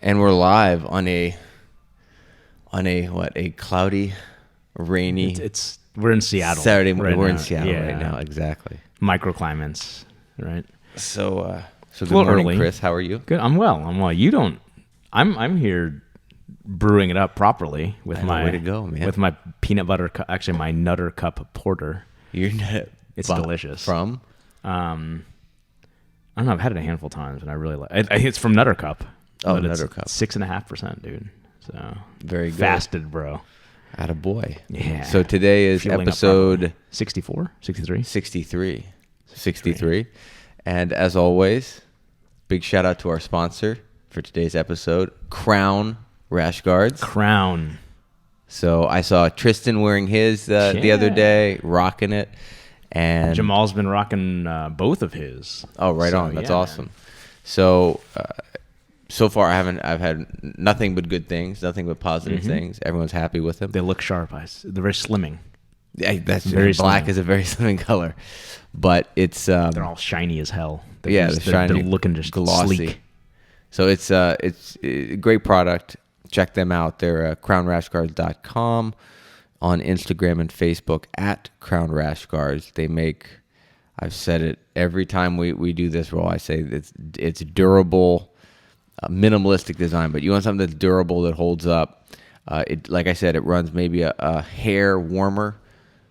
And we're live on a cloudy, rainy. We're in Seattle. Saturday. Right we're now. in Seattle Yeah. right now. Exactly. Microclimates, right? So good little morning, early. Chris. How are you? Good. I'm well. You don't. I'm here brewing it up properly with Way to go, man. with my peanut butter. Actually, my Nutter Cup porter. It's delicious. From? I don't know. I've had it a handful of times, and I really like it. It's from Nutter Cup. Oh, but Nutter Cup. 6.5%, dude. So Very good. Fasted, bro. Attaboy. Yeah. So today is Fueling up episode properly. 64, 63? 63. And as always, big shout out to our sponsor for today's episode, Crown Rash Guards. Crown. So I saw Tristan wearing his the other day, rocking it. And Jamal's been rocking both of his. Oh, right on. That's awesome. So far I've had nothing but good things, nothing but positive things. Everyone's happy with them. They look sharp. They're very slimming. Yeah, that's very black slimming. is a very slimming color, but it's They're all shiny as hell. they're shiny, They're looking just glossy. sleek. So it's a great product. Check them out. They're crownrashguards.com, on Instagram and Facebook at Crown Rash Guards. They make, I've said it every time we do this role, I say it's durable, minimalistic design, but you want something that's durable, that holds up. Like I said, it runs maybe a hair warmer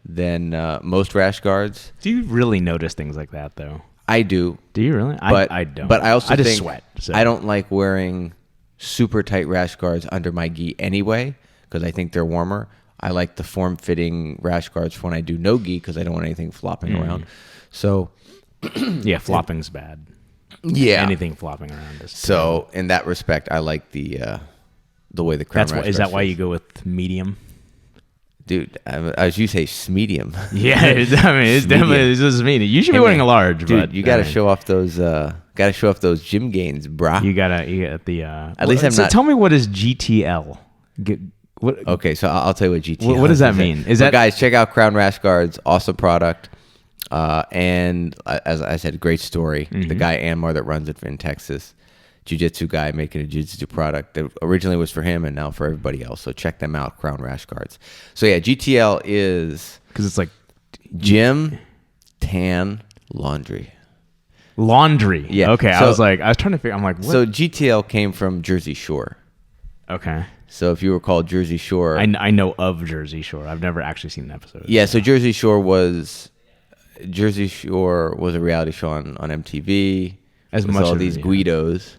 than most rash guards. Do you really notice things like that, though? I do. Do you really? I don't. But I also just think sweat. So. I don't like wearing super tight rash guards under my gi anyway, because I think they're warmer. I like the form-fitting rash guards for when I do no gi, because I don't want anything flopping around. So yeah, flopping's bad. Yeah, anything flopping around is so in that respect, I like the way the Crown Rash Is that Guards why fits. you go with medium? Dude, as you say, medium. Yeah, it's definitely just medium. You should be wearing a large, dude. but You got to show off those. Got to show off those gym gains, brah. You got the. At least I'm not. Tell me, what is GTL? What? Okay, so I'll tell you what GTL. What does that mean? Is that guys? Check out Crown Rash Guards. Awesome product. And as I said, great story. The guy Anmar that runs it in Texas, jiu-jitsu guy making a jiu-jitsu product that originally was for him and now for everybody else. So check them out, Crown Rash Guards. So yeah, GTL is because it's like gym, tan, laundry. Laundry. Yeah. Okay. So- I was trying to figure. I'm like, what? So GTL came from Jersey Shore. Okay. So if you recall Jersey Shore, I know of Jersey Shore. I've never actually seen an episode. yeah. So Jersey Shore was a reality show on MTV. As with much all of these it, yeah. Guidos.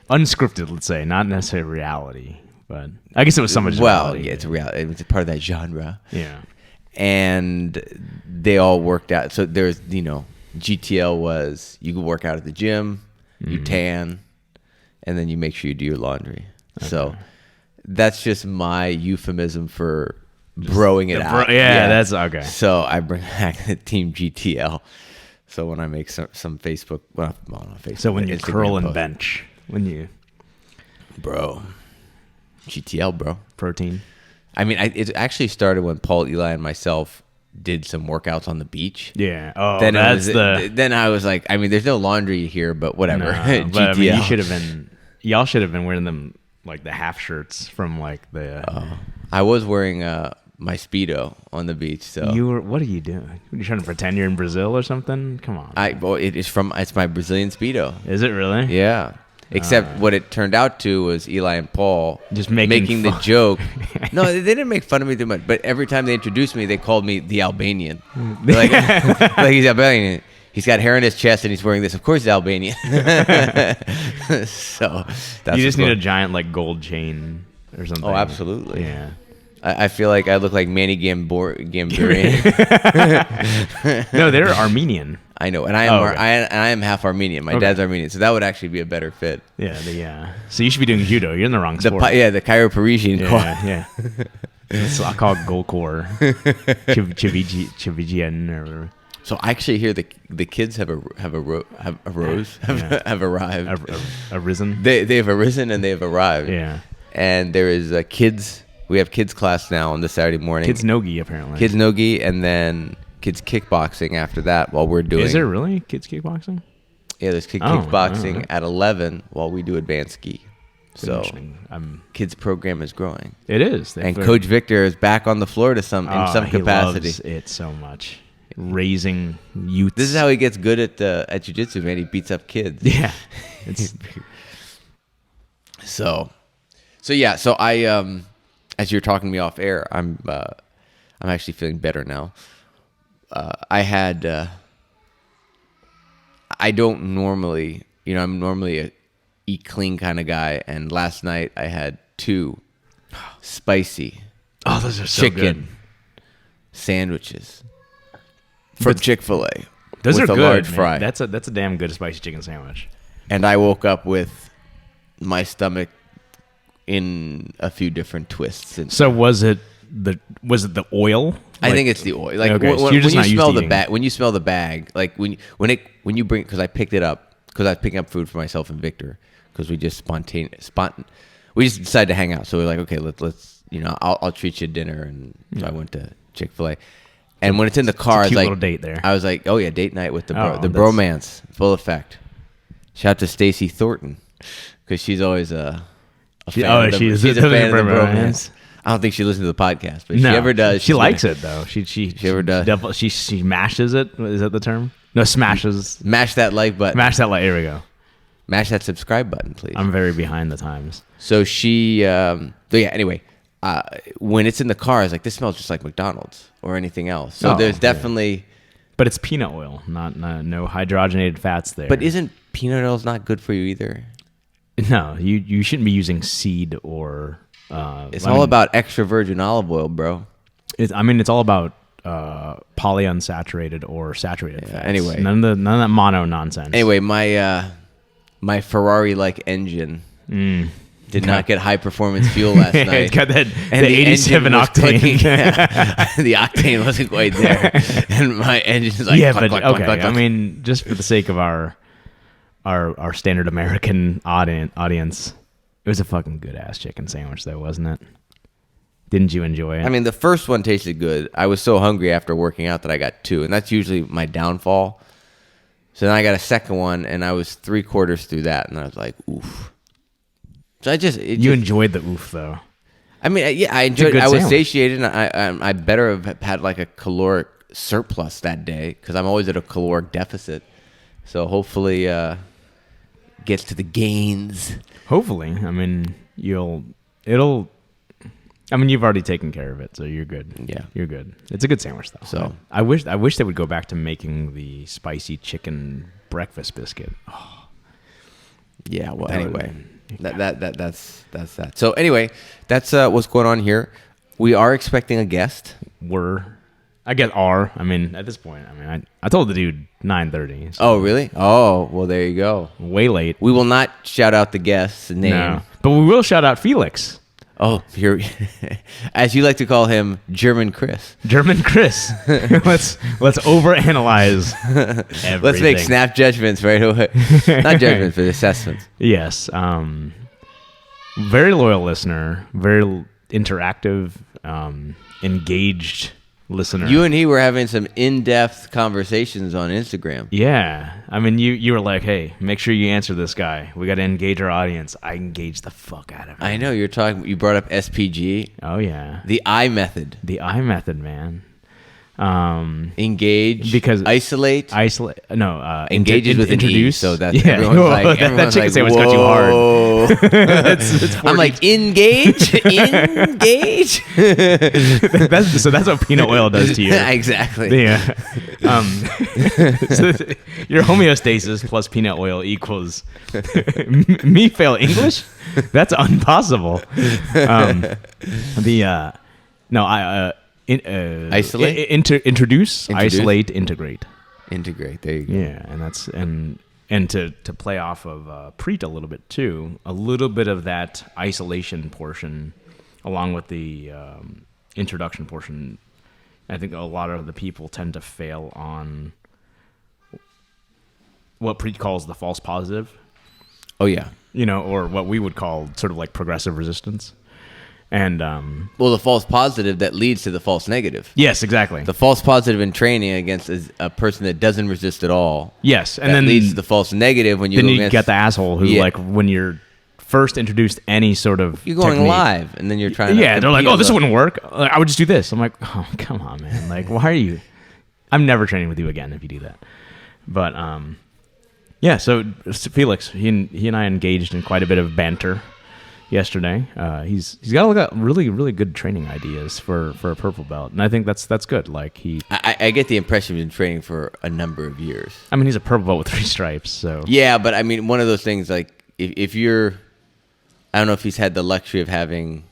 Unscripted, let's say, not necessarily reality, but I guess it was so much. Reality. Yeah, it's a reality. It's a part of that genre. Yeah. And they all worked out. So there's, GTL was you could work out at the gym, you tan, and then you make sure you do your laundry. Okay. So that's just my euphemism for broing it out. Yeah, that's okay. So I bring back the team GTL. So when I make some Facebook, not Facebook. So when you Instagram curl and post. bench, Bro, GTL, bro. Protein. I mean, it actually started when Paul, Eli, and myself did some workouts on the beach. Yeah. Oh, Then then I was like, I mean, there's no laundry here, but whatever. No, but I GTL. mean, y'all should have been wearing them like the half shirts from like the. I was wearing my Speedo on the beach. So What are you doing? Are you trying to pretend you're in Brazil or something? Come on. it's my Brazilian Speedo. Is it really? Yeah. Except what it turned out to was Eli and Paul just making the fun. joke. No, they didn't make fun of me too much. But every time they introduced me, they called me the Albanian. like he's Albanian. He's got hair on his chest and he's wearing this. Of course, he's Albanian. So that's You just need a giant like gold chain or something. Oh, absolutely. Yeah. I feel like I look like Manny Gambarian. No, they're Armenian. I know, and I am half Armenian. My dad's Armenian, so that would actually be a better fit. Yeah, So you should be doing judo. You're in the wrong sport. The Cairo-Parisian. Yeah. I'll call it Golkor, Chivigian, or whatever. So I actually hear the kids have arrived. Arisen. They've arisen and they've arrived. Yeah. And there is kids. We have kids class now on this Saturday morning. Kids no-gi, apparently. Kids no-gi, and then kids kickboxing after that while we're doing... Is there really kids kickboxing? Yeah, there's kickboxing at 11 while we do advanced ski. So kids program is growing. It is. And Coach Victor is back on the floor in some capacity. He loves it so much. Raising youth. This is how he gets good at jiu-jitsu, man. He beats up kids. Yeah. It's So I as you're talking to me off air, I'm actually feeling better now. I don't normally, I'm normally a eat clean kind of guy, and last night I had 2 spicy those are so chicken good. sandwiches from Chick-fil-A. Those with are a good. large Man. fry. That's a damn good spicy chicken sandwich. And I woke up with my stomach in a few different twists. So was it the oil? I think it's the oil. Like okay, so when you're just you not used smell to the eating. bag, when you smell the bag, like when you bring, because I picked it up because I was picking up food for myself and Victor because we just we just decided to hang out. So we're like, okay, let's I'll treat you to dinner, and so I went to Chick-fil-A. And when it's in the car, It's a cute like little date there. I was like, oh yeah, date night with the that's- bromance, full effect. Shout out to Stacy Thornton because she's always a fan. She's a fan of the bromance. I don't think she listens to the podcast, but if she ever does. She likes it though. She ever does. She mashes it. Is that the term? No, smashes. Mash that like button. Mash that like. Here we go. Mash that subscribe button, please. I'm very behind the times. So she, anyway, when it's in the car, I was like, this smells just like McDonald's or anything else. So there's definitely. But it's peanut oil, not no hydrogenated fats there. But isn't peanut oil not good for you either? No, you shouldn't be using seed or. It's all about extra virgin olive oil, bro. It's all about polyunsaturated or saturated fats. Anyway, none of that mono nonsense. Anyway, my Ferrari-like engine did not get high performance fuel last night. It's got that And the 87 octane. The octane wasn't quite there, and my engine's like, Yeah, cluck, but cluck, okay. cluck, cluck, I mean, just for the sake of our standard American audience, it was a fucking good ass chicken sandwich, though, wasn't it? Didn't you enjoy it? I mean, the first one tasted good. I was so hungry after working out that I got 2, and that's usually my downfall. So then I got a second one, and I was 3/4 through that, and I was like, oof. So you enjoyed the oof, though. I mean, yeah, I enjoyed. I was sandwich. satiated, and I better have had like a caloric surplus that day because I'm always at a caloric deficit. So hopefully, gets to the gains. Hopefully, I mean, you've already taken care of it, so you're good. Yeah, you're good. It's a good sandwich, though. So I wish they would go back to making the spicy chicken breakfast biscuit. Oh. Yeah. Well, anyway, that's that. So anyway, that's what's going on here. We are expecting a guest. I mean, at this point, I told the dude 9:30. So Oh, really? Oh, well, there you go. way late. We will not shout out the guest's name. No, but we will shout out Felix. Oh, here, as you like to call him, German Chris. German Chris. let's overanalyze everything. Let's make snap judgments right away. Not judgments, but assessments. Yes. Very loyal listener. Very interactive, engaged listener. You and he were having some in-depth conversations on Instagram. Yeah. I mean, you were like, hey, make sure you answer this guy. We got to engage our audience. I engaged the fuck out of him. I know. You brought up SPG. Oh, yeah. The I method. The I method, man. Engage. Because isolate. No. Engages with introduce. an E. So that's everyone's like, that chicken sandwich got you hard. It's I'm like, engage. So that's what peanut oil does to you. Exactly. Yeah. So your homeostasis plus peanut oil equals me fail English? That's impossible. Isolate? Introduce, isolate, integrate. Integrate. There you go. Yeah, and that's and to play off of Preet a little bit too, a little bit of that isolation portion, along with the introduction portion. I think a lot of the people tend to fail on what Preet calls the false positive. Oh yeah. Or what we would call sort of like progressive resistance. And well, the false positive that leads to the false negative. Yes, exactly. The false positive in training against a person that doesn't resist at all. Yes, and that then leads to the false negative when you then go you against, get the asshole who like when you're first introduced any sort of You're going technique. live, and then you're trying to they're like, compete oh, this on wouldn't work. Like, I would just do this. I'm like, oh, come on, man. Like, why are you? I'm never training with you again if you do that. But yeah. So Felix, he and I engaged in quite a bit of banter yesterday. He's got really good training ideas for a purple belt, and I think that's good. Like I get the impression he's been training for a number of years. I mean, he's a purple belt with 3 stripes. So yeah, but I mean, one of those things like if you're, I don't know if he's had the luxury of having.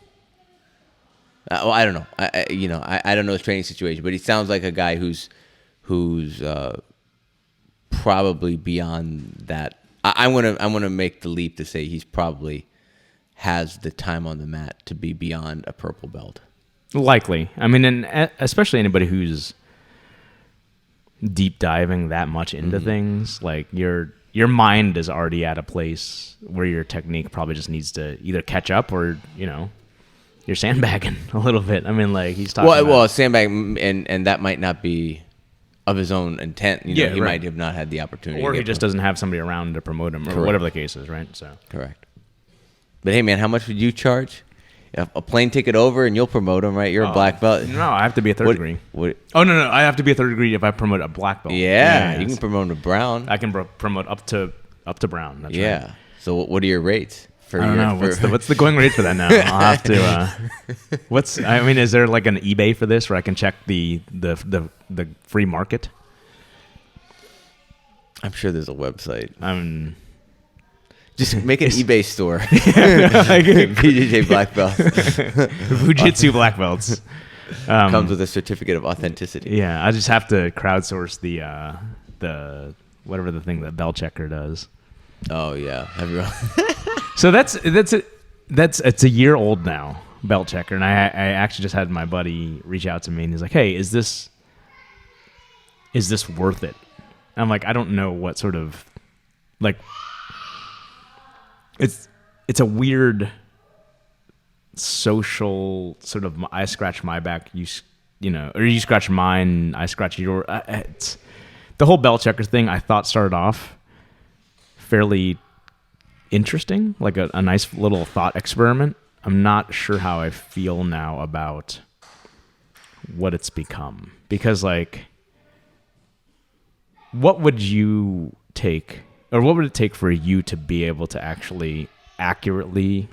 Well, I don't know. I don't know his training situation, but he sounds like a guy who's probably beyond that. I'm gonna make the leap to say he's probably has the time on the mat to be beyond a purple belt. Likely. I mean, and especially anybody who's deep diving that much into things, like your mind is already at a place where your technique probably just needs to either catch up or, you're sandbagging a little bit. I mean, like he's talking well, sandbag, and that might not be of his own intent. He right. might have not had the opportunity. Or he just doesn't have somebody around to promote him, or Correct. whatever the case is, right? So Correct. But hey, man, how much would you charge? A plane ticket over, and you'll promote him, right? You're a black belt. No, I have to be a third degree. What? Oh no, I have to be a third degree if I promote a black belt. Yeah, you can promote him to brown. I can promote up to brown. That's Yeah. right. So what are your rates? I don't know. What's the going rate for that now? I'll have to. I mean, is there like an eBay for this where I can check the free market? I'm sure there's a website. Just make an eBay store. BJJ black belts. Fujitsu black belts. Comes with a certificate of authenticity. Yeah, I just have to crowdsource the whatever the thing that bell checker does. Oh yeah, So it's a year old now, belt checker, and I actually just had my buddy reach out to me and he's like, hey, is this worth it? And I'm like, I don't know what sort of, like, it's a weird social sort of, I scratch my back, or you scratch mine, I scratch your. It's the whole belt checker thing. I thought started off fairly interesting, like a nice little thought experiment. I'm not sure how I feel now about what it's become, because like, what would you take, or what would it take for you to be able to actually accurately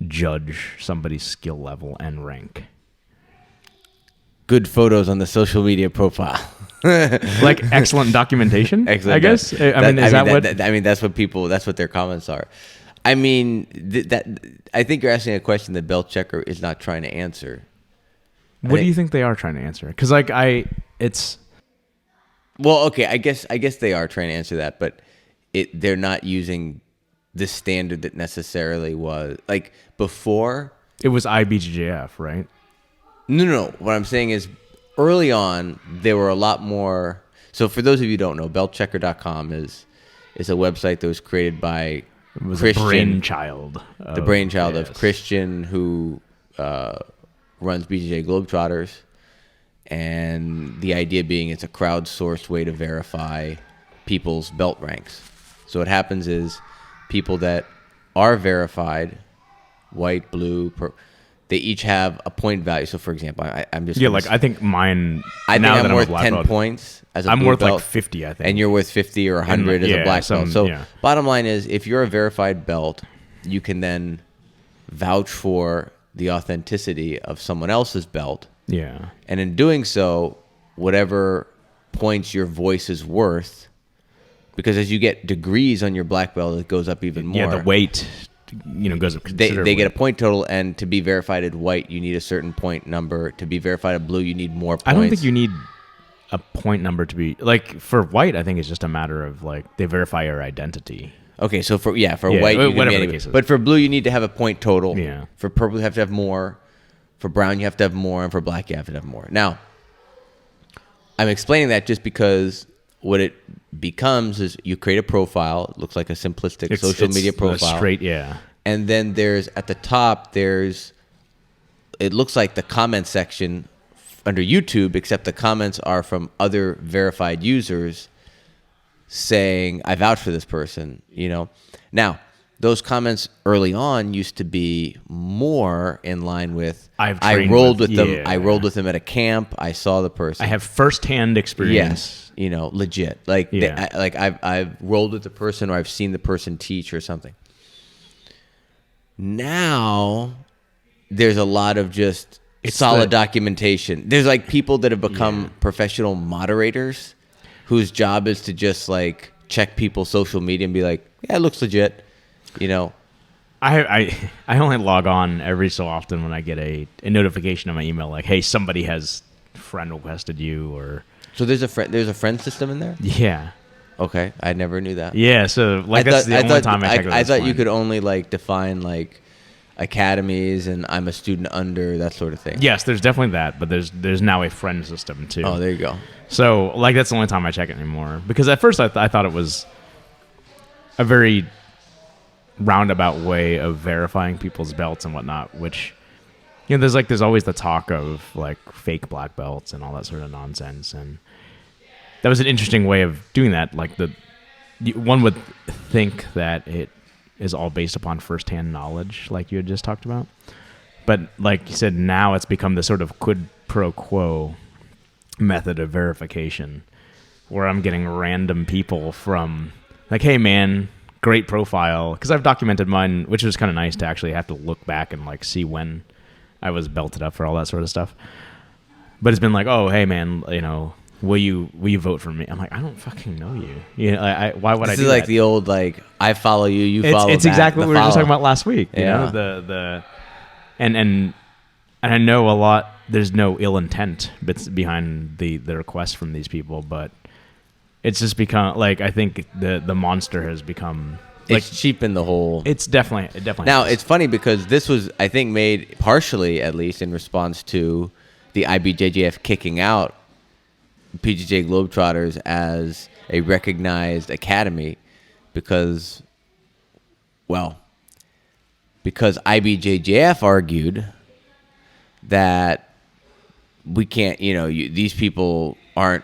judge somebody's skill level and rank? Good photos on the social media profile. Like excellent documentation. Excellent. I guess. That's what their comments are. I mean, I think you're asking a question that belt checker is not trying to answer. What do you think they are trying to answer? Because well, okay, I guess they are trying to answer that, but they're not using the standard that necessarily was like before. It was IBJJF, right? No. What I'm saying is, early on, there were a lot more. So for those of you who don't know, beltchecker.com is a website that was created by Christian. The brainchild of Christian, who runs BJJ Globetrotters. And the idea being it's a crowdsourced way to verify people's belt ranks. So what happens is people that are verified, white, blue, they each have a point value. So, for example, I'm just... Yeah, I think mine... I think I'm worth 10 points as a blue worth belt, like 50, I think. And you're worth 50 or 100 as a black belt. So, bottom line is, if you're a verified belt, you can then vouch for the authenticity of someone else's belt. Yeah. And in doing so, whatever points your voice is worth, because as you get degrees on your black belt, it goes up even more. Yeah, the weight... goes up considerably. They get a point total, and to be verified at white, you need a certain point number. To be verified at blue, you need more points. I don't think you need a point number to be... Like, for white, I think it's just a matter of, like, they verify your identity. Okay, so for white, you can be anywhere. But for blue, you need to have a point total. Yeah. For purple, you have to have more. For brown, you have to have more. And for black, you have to have more. Now, I'm explaining that just because what it becomes is you create a profile. It looks like a simplistic social media profile. Straight, yeah. And then at the top, it looks like the comment section under YouTube, except the comments are from other verified users saying, I vouch for this person, Now, those comments early on used to be more in line with I've I trained rolled with- with them. yeah. I rolled with them at a camp. I saw the person. I have firsthand experience. Yes, legit. Like, Yeah. I've rolled with the person, or I've seen the person teach or something. Now, there's a lot of just It's solid the- documentation. There's like people that have become professional moderators, whose job is to just like check people's social media and be like, yeah, it looks legit. I only log on every so often when I get a notification on my email like, hey, somebody has friend requested you, or So there's a friend system in there. yeah. Okay, I never knew that. Yeah, so like that's the only time I check it. I thought you could only like define like academies and I'm a student under, that sort of thing. Yes, there's definitely that, but there's now a friend system too. Oh, there you go. So like that's the only time I check it anymore, because at first I thought it was a very roundabout way of verifying people's belts and whatnot, which there's always the talk of like fake black belts and all that sort of nonsense, and that was an interesting way of doing that. Like one would think that it is all based upon firsthand knowledge, like you had just talked about, but like you said, now it's become this sort of quid pro quo method of verification, where I'm getting random people from like, hey man, great profile, because I've documented mine, which was kind of nice to actually have to look back and like see when I was belted up for all that sort of stuff. But it's been like, oh hey man, will you vote for me? I'm like, I don't fucking know you. Why would I do that? This is like the old like, I follow you, you follow. It's back, exactly the what we were just follow. talking about last week. Yeah. And I know a lot. There's no ill intent behind the request from these people, but it's just become like, I think the monster has become like, It's cheapened the whole. it definitely Now has. it's funny because this was, I think, made partially, at least, in response to the IBJJF kicking out PJJ Globetrotters as a recognized academy, because IBJJF argued that we can't, these people aren't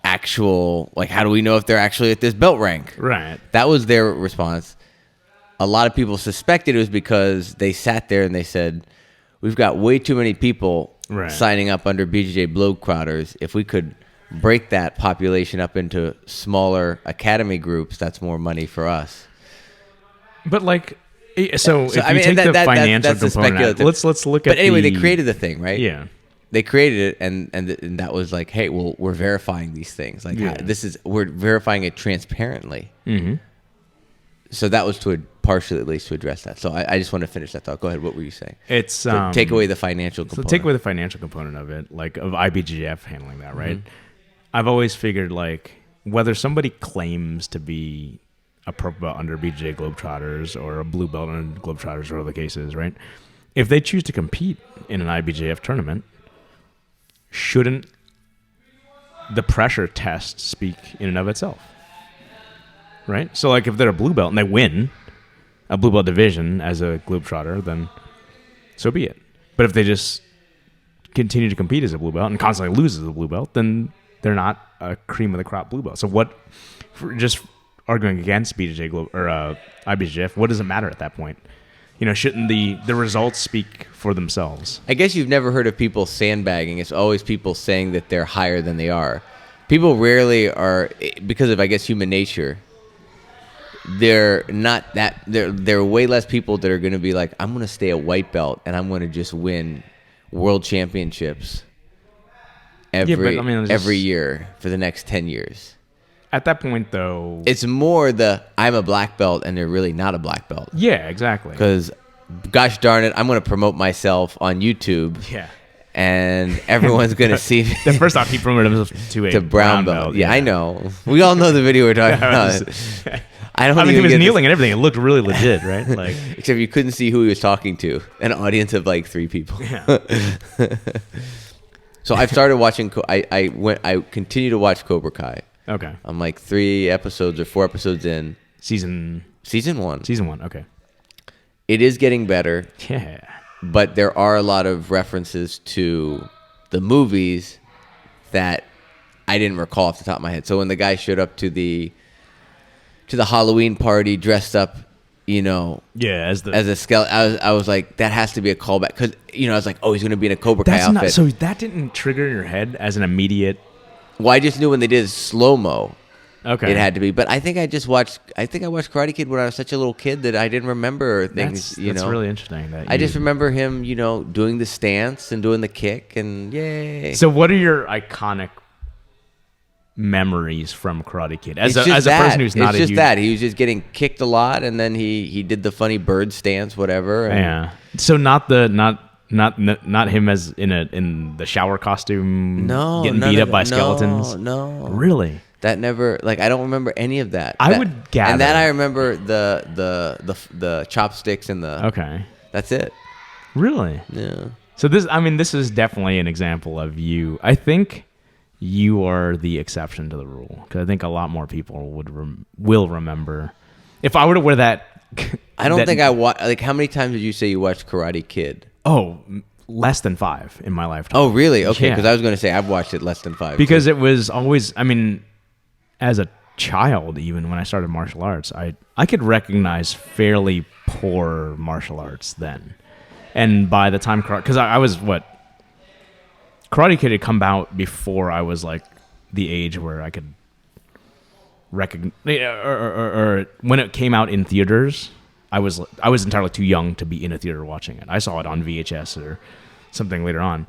actual, like, how do we know if they're actually at this belt rank? Right. That was their response. A lot of people suspected it was because they sat there and they said, we've got way too many people signing up under BJJ Globetrotters. If we could break that population up into smaller academy groups, that's more money for us. But like, so if I you mean, take the financial that's the component out, speculative. let's look at. But anyway, they created the thing, right? Yeah. They created it, and that was like, hey, well, we're verifying these things. Like, we're verifying it transparently. Mm-hmm. So that was partially, at least, to address that. So I just want to finish that thought. Go ahead. What were you saying? It's So take away the financial So component. take away the financial component of it, like of IBJJF handling that, right? Mm-hmm. I've always figured like whether somebody claims to be a purple belt under BJJ Globetrotters or a blue belt under Globetrotters, or whatever the case is, right? If they choose to compete in an IBJJF tournament, shouldn't the pressure test speak in and of itself? Right? So like if they're a blue belt and they win a blue belt division as a Globetrotter, then so be it. But if they just continue to compete as a blue belt and constantly lose as a blue belt, then they're not a cream of the crop blue belt. So what, just arguing against BJJ or IBJJF, what does it matter at that point? Shouldn't the results speak for themselves? I guess you've never heard of people sandbagging. It's always people saying that they're higher than they are. People rarely are, because of, I guess, human nature. They're not that. There are way less people that are going to be like, I'm going to stay a white belt and I'm going to just win world championships every year for the next 10 years. At that point, though, It's more I'm a black belt and they're really not a black belt. yeah, exactly. Because, gosh darn it, I'm going to promote myself on YouTube. Yeah. And everyone's going to see Then first off, he promoted himself to a to brown belt. Yeah, I know. We all know the video we're talking about. I mean, he even was get kneeling and everything. It looked really legit, right? Like, except you couldn't see who he was talking to. An audience of like 3 people. yeah. So I've started watching. I continue to watch Cobra Kai. Okay. I'm like 3 episodes or 4 episodes in. Season 1. Season 1. Okay. It is getting better, Yeah. but there are a lot of references to the movies that I didn't recall off the top of my head. So when the guy showed up to the to the Halloween party dressed up, you know, as a skeleton. I was like, that has to be a callback because I was like, oh, he's gonna be in a Cobra Kai outfit. So that didn't trigger in your head as an immediate. Well, I just knew when they did slow-mo. Okay. It had to be, but I think I watched Karate Kid when I was such a little kid that I didn't remember things. That's really interesting. I just remember him, doing the stance and doing the kick, and yay. So, what are your iconic memories from Karate Kid? As a person who's not it's just that he was just getting kicked a lot, and then he did the funny bird stance, whatever. Yeah. So not him as in the shower costume. No, getting beat up by skeletons. No, really. That never, I don't remember any of that. I would gather. And then I remember the chopsticks and the. Okay. That's it. Really? Yeah. So this is definitely an example of you. I think you are the exception to the rule because I think a lot more people will remember. If I were to wear that. I don't think I watched. Like, how many times did you say you watched Karate Kid? Oh, less than 5 in my lifetime. Oh, really? Okay, because Yeah. I was going to say I've watched it less than 5. Because it was always, as a child, even when I started martial arts, I could recognize fairly poor martial arts then. And by the time because I was Karate Kid had come out before I was like the age where I could recognize, or when it came out in theaters, I was entirely too young to be in a theater watching it. I saw it on VHS or something later on.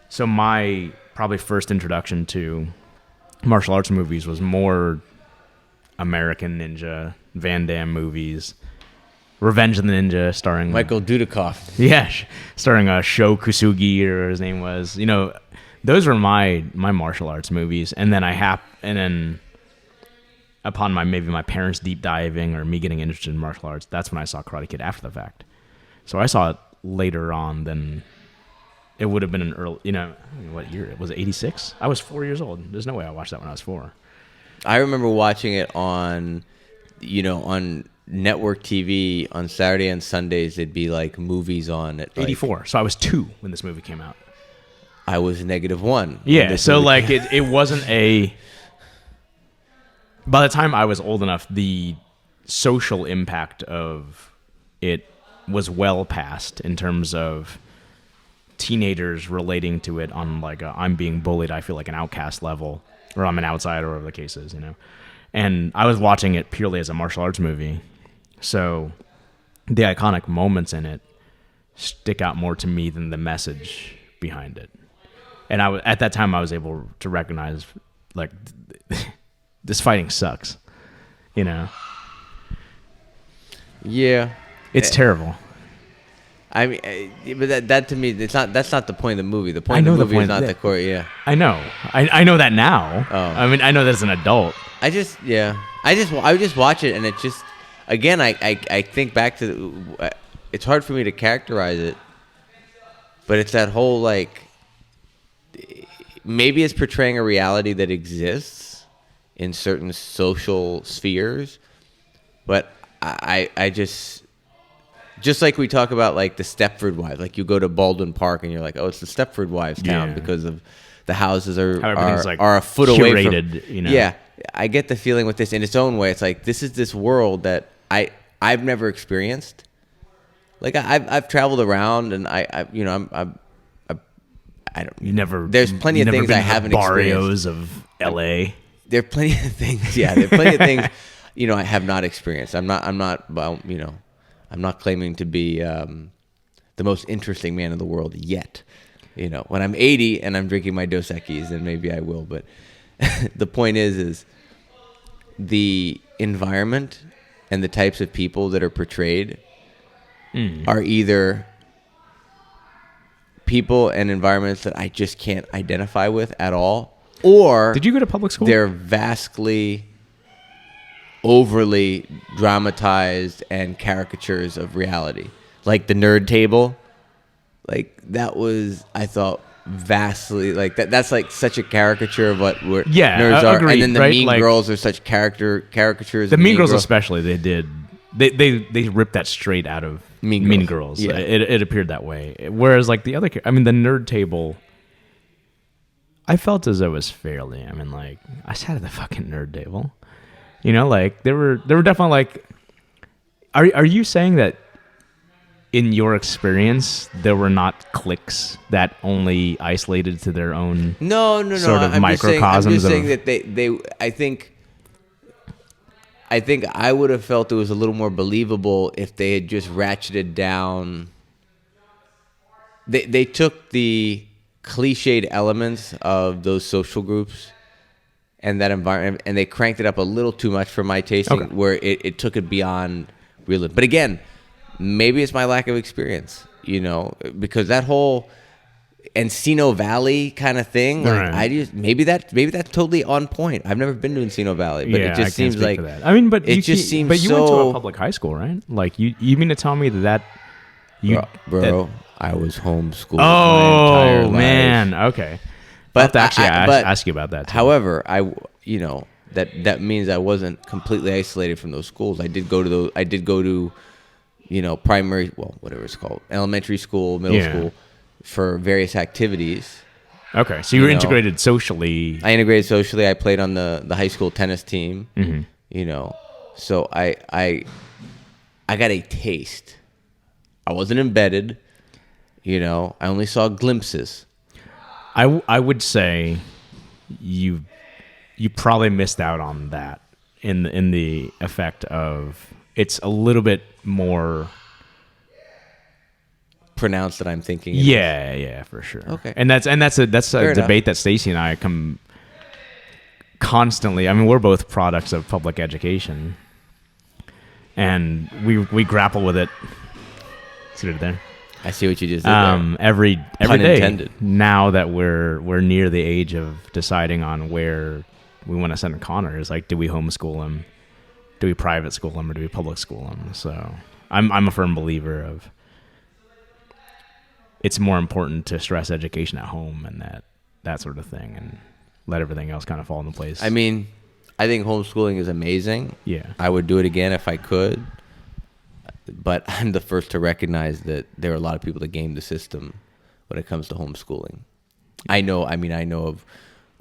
So my probably first introduction to martial arts movies was more American Ninja, Van Damme movies, Revenge of the Ninja, starring Michael Dudikoff. Yeah, starring Sho Kusugi, or his name was. Those were my martial arts movies, and then upon my parents deep diving or me getting interested in martial arts, that's when I saw Karate Kid after the fact. So I saw it later on than it would have been an early. What year? Was it 86? I was 4 years old. There's no way I watched that when I was 4. I remember watching it on network TV on Saturday and Sundays. It'd be like movies on at 84. So I was 2 when this movie came out. I was -1. Yeah. So it wasn't a. By the time I was old enough, the social impact of it was well past in terms of teenagers relating to it on like I'm being bullied, I feel like an outcast level, or I'm an outsider, or whatever the case is, And I was watching it purely as a martial arts movie. So the iconic moments in it stick out more to me than the message behind it. And at that time, I was able to recognize, like, this fighting sucks, Yeah. It's terrible. I mean, but that to me, that's not the point of the movie. The point of the movie is not the core. Yeah. I know. I know that now. Oh. I know that as an adult. I just watch it, and it just, again, I think back to, it's hard for me to characterize it, but it's that whole, like, maybe it's portraying a reality that exists in certain social spheres, but I just like we talk about, like, the Stepford Wives, like you go to Baldwin Park and you're like, oh, it's the Stepford Wives town because of the houses are a foot away from. Yeah, I get the feeling with this in its own way. It's like this is this world that I've never experienced. Like I've traveled around and I don't. You never. There's plenty of things I haven't experienced. Barrios of L.A. There are plenty of things. Yeah, there are plenty of things. I have not experienced. I'm not. Well, I'm not claiming to be the most interesting man in the world yet. When I'm 80 and I'm drinking my Dos Equis, then maybe I will. But the point is the environment and the types of people that are portrayed are either people and environments that I just can't identify with at all, or did you go to public school? They're vastly overly dramatized and caricatures of reality, like the nerd table. Like that was, I thought, vastly like that. That's like such a caricature of what nerds are. Agreed, and then the right? Mean Girls are such caricatures. The Mean Girls especially, they ripped that straight out of Mean Girls. Yeah. It appeared that way. Whereas like the other, the nerd table, I felt as though it was fairly. I sat at the fucking nerd table. You know, like there were definitely like. Are you saying that in your experience there were not cliques that only isolated to their own No. sort of I'm microcosms just saying of that they I think I would have felt it was a little more believable if they had just ratcheted down. They took the cliched elements of those social groups and that environment, and they cranked it up a little too much for my tasting, Okay. where it took it beyond real. But again, maybe it's my lack of experience, because that whole Encino Valley kind of thing, like Right. I just maybe that's totally on point. I've never been to Encino Valley, but yeah, it just I can't seems speak like for that. I mean, but it just seems but you went to so a public high school, right? Like you mean to tell me that you bro. I was homeschooled my entire oh life. man, okay. But I'll have to actually but ask you about that too. However, that means I wasn't completely isolated from those schools. I did go to primary, whatever it's called, elementary school, middle school, for various activities. Okay, so you were integrated socially. I integrated socially. I played on the high school tennis team. Mm-hmm. So I got a taste. I wasn't embedded. I only saw glimpses. I would say you probably missed out on that in the effect of it's a little bit more Pronounced that I'm thinking. Yeah, for sure. Okay. And that's a debate that Stacy and I come constantly. I mean, we're both products of public education, and we grapple with it. See it there. I see what you just did there. Every Pun day intended. now that we're near the age of deciding on where we want to send Connor is like, do we homeschool him, do we private school him, or do we public school him? So I'm a firm believer of it's more important to stress education at home and that sort of thing, and let everything else kind of fall into place. I mean, I think homeschooling is amazing. Yeah, I would do it again if I could. But I'm the first to recognize that there are a lot of people that game the system when it comes to homeschooling. I know of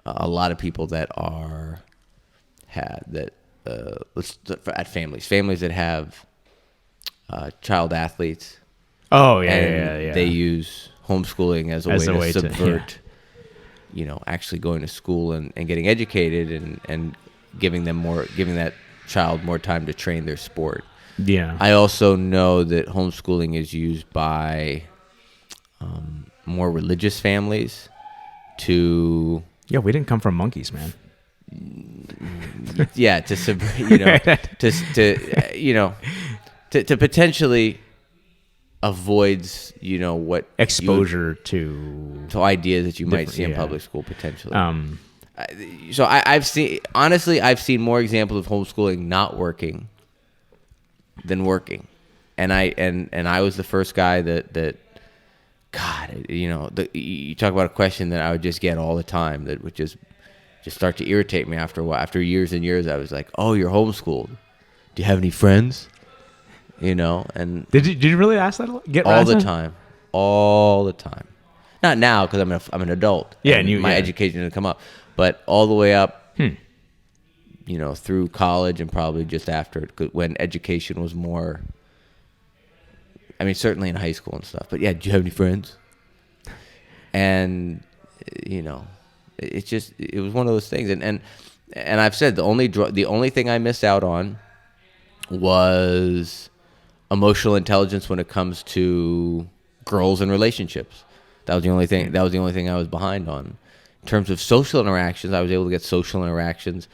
a lot of people that at families that have child athletes. Oh yeah, and yeah. They use homeschooling as a way to subvert, actually going to school and getting educated and giving that child more time to train their sport. Yeah. I also know that homeschooling is used by more religious families to. Yeah, we didn't come from monkeys, man. Yeah, to to potentially avoids what exposure to ideas that you might see in public school potentially. So I've seen more examples of homeschooling not working than working, and I was the first guy that God, you talk about a question that I would just get all the time that would just start to irritate me after a while. After years and years, I was like, "Oh, you're homeschooled. Do you have any friends?" And did you really ask that? Get all the time, all the time. Not now because I'm an adult. Yeah, and my education didn't come up, but all the way up, through college and probably just after it, when education was more. I mean, certainly in high school and stuff. But yeah, do you have any friends? And it was one of those things. And I've said the only thing I missed out on was emotional intelligence when it comes to girls and relationships. That was the only thing. That was the only thing I was behind on. In terms of social interactions, I was able to get social interactions.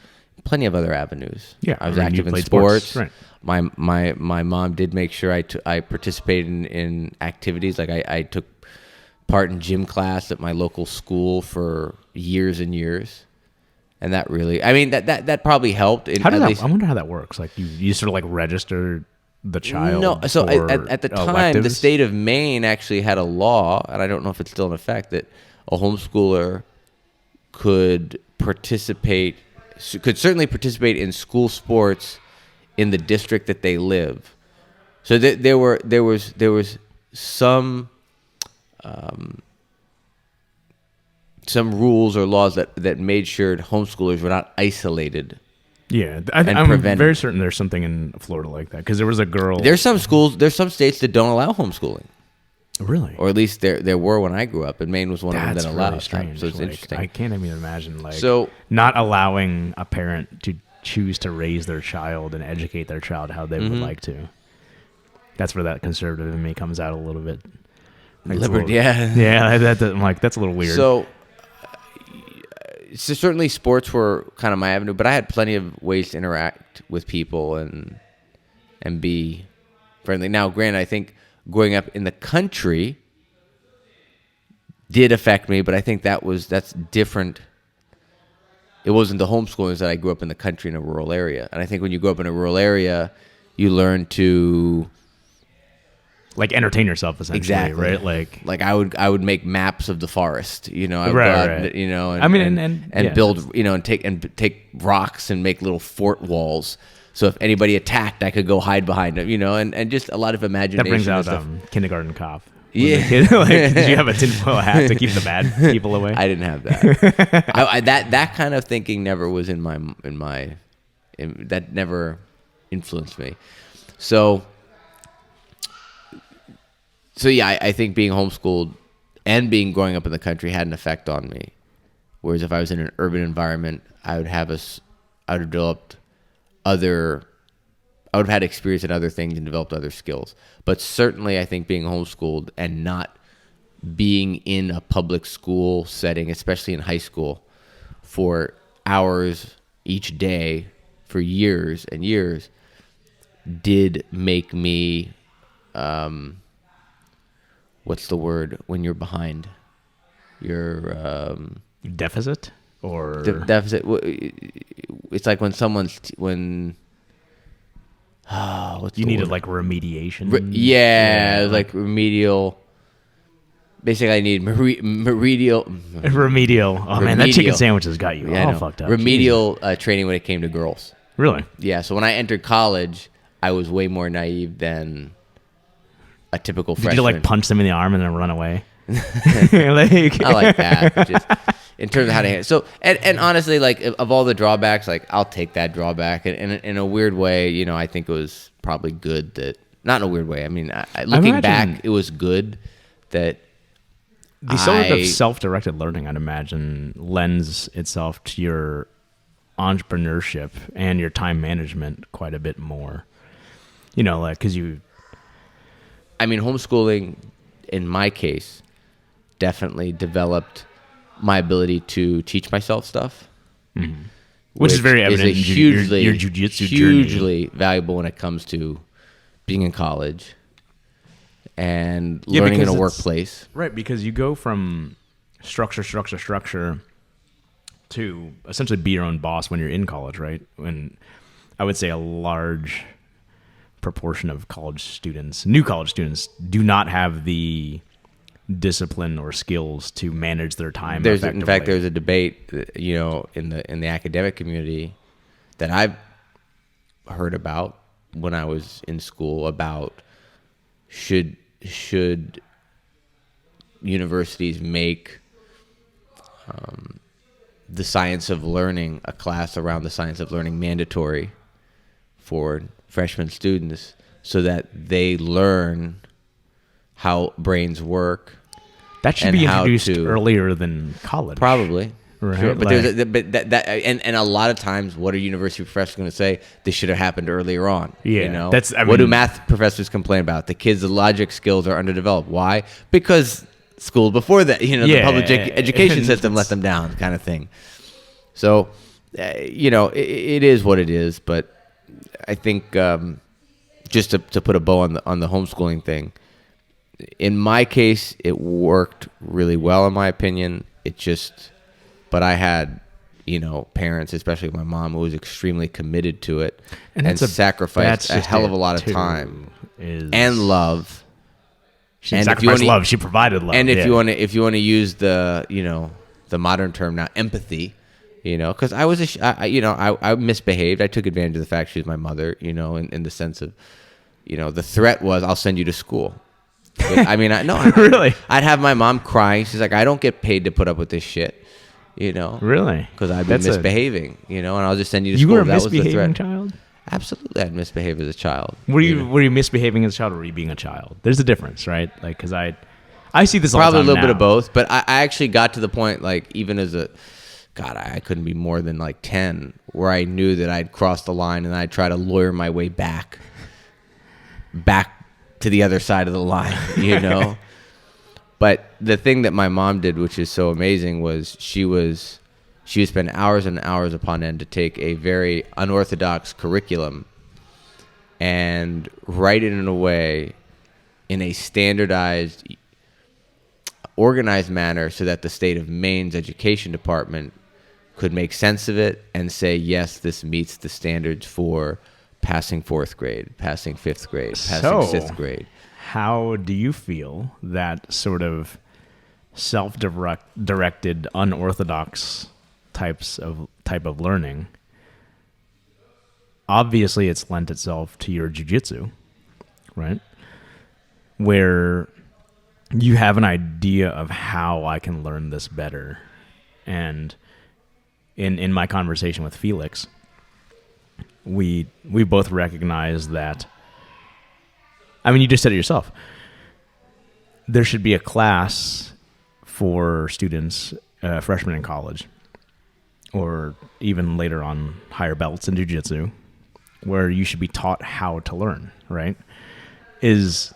Plenty of other avenues. Yeah, I was active in sports. Right. My mom did make sure I participated in activities. Like I took part in gym class at my local school for years and years, and that really, I mean, that probably helped. I wonder how that works. Like you sort of like register the child. No, so at the time, electives? the state of Maine actually had a law, and I don't know if it's still in effect, that a homeschooler could certainly participate in school sports in the district that they live. So there was some rules or laws that made sure homeschoolers were not isolated Yeah, and I'm prevent very it. certain there's something in Florida like that because there was a girl. There's some states that don't allow homeschooling, Really, or at least there were when I grew up, and Maine was one of them that's that really allowed. strange. So it's Like, interesting. I can't even imagine So- not allowing a parent to choose to raise their child and educate their child how they would like to. That's where that conservative in me comes out a little bit. Like, it's a Liberty, little- yeah. yeah. I'm like, that's a little weird. So certainly sports were kind of my avenue, but I had plenty of ways to interact with people and be friendly. Now, granted, I think growing up in the country did affect me, but I think that's different. It wasn't the homeschooling that I grew up in the country in a rural area. And I think when you grow up in a rural area, you learn to like entertain yourself essentially, exactly right? Like I would make maps of the forest, I would go out, and, I mean, and yeah. build, and take rocks and make little fort walls. So if anybody attacked, I could go hide behind them, and just a lot lot of imagination. That brings out and stuff. kindergarten cop. Yeah. Did you have a tinfoil hat to keep the bad people away? I didn't have that. That kind of thinking never was that never influenced me. So yeah, I think being homeschooled and growing up in the country had an effect on me. Whereas if I was in an urban environment, I would have had experience in other things and developed other skills. But certainly I think being homeschooled and not being in a public school setting, especially in high school, for hours each day for years and years, did make me, what's the word when you're behind? You're deficit or deficit. It's like when someone's what's you the needed word? like remediation. Like remedial. Basically, I need remedial. Oh man, that chicken sandwich has got you all fucked up. Remedial training when it came to girls. Really? Yeah. So when I entered college, I was way more naive than a typical freshman. Did you like punch them in the arm and then run away? Not like that. But just in terms of how to handle. So and honestly, like of all the drawbacks, like I'll take that drawback. And in a weird way, I think it was probably good that. Not in a weird way. I mean, looking back, it was good that. The sort of self-directed learning, I'd imagine, lends itself to your entrepreneurship and your time management quite a bit more. Because you... I mean, homeschooling, in my case, definitely developed my ability to teach myself stuff. Mm-hmm. Which is very evident in your jiu-jitsu journey. Hugely valuable when it comes to being in college. And learning in a workplace. Right, because you go from structure to essentially be your own boss when you're in college, right? When I would say a large proportion of new college students, do not have the discipline or skills to manage their time effectively. In fact, there's a debate, in the academic community that I've heard about when I was in school about should universities make the science of learning, a class around the science of learning, mandatory for freshman students so that they learn how brains work. That should be introduced earlier than college. Probably. Right. Sure. But and a lot of times, what are university professors going to say? This should have happened earlier on. Yeah. What do math professors complain about? The kids' logic skills are underdeveloped. Why? Because school before that, the public education system let them down, kind of thing. So, it is what it is. But I think just to put a bow on the homeschooling thing, in my case, it worked really well, in my opinion. But I had, parents, especially my mom, who was extremely committed to it and sacrificed a hell of a lot of time and love. She sacrificed love. She provided love. And if you want to use the modern term now, empathy, because I was I misbehaved. I took advantage of the fact she was my mother, in the sense of, the threat was I'll send you to school. But, really? I'd have my mom crying. She's like, I don't get paid to put up with this shit. you know. Really? Because I'd been misbehaving, you know, and I'll just send you to You school. were a That was the misbehaving threat. child? Absolutely, I'd misbehave as a child. Were know. you misbehaving as a child, or were you being a child? There's a difference, right? Like, because I see this all the Probably time a little bit now. of both, but I actually got to the point, like, even as a, God, I couldn't be more than like 10, where I knew that I'd crossed the line and I'd try to lawyer my way back to the other side of the line, you know? But the thing that my mom did, which is so amazing, was she would spend hours and hours upon end to take a very unorthodox curriculum and write it in a way, in a standardized, organized manner, so that the state of Maine's education department could make sense of it and say, yes, this meets the standards for passing 4th grade, passing 5th grade, passing 6th grade. How do you feel that sort of self-directed, unorthodox type of learning? Obviously, it's lent itself to your jiu-jitsu, right? Where you have an idea of how I can learn this better. And in my conversation with Felix, we both recognize that, I mean, you just said it yourself, there should be a class for students, freshmen in college, or even later on higher belts in jiu-jitsu, where you should be taught how to learn, right? It's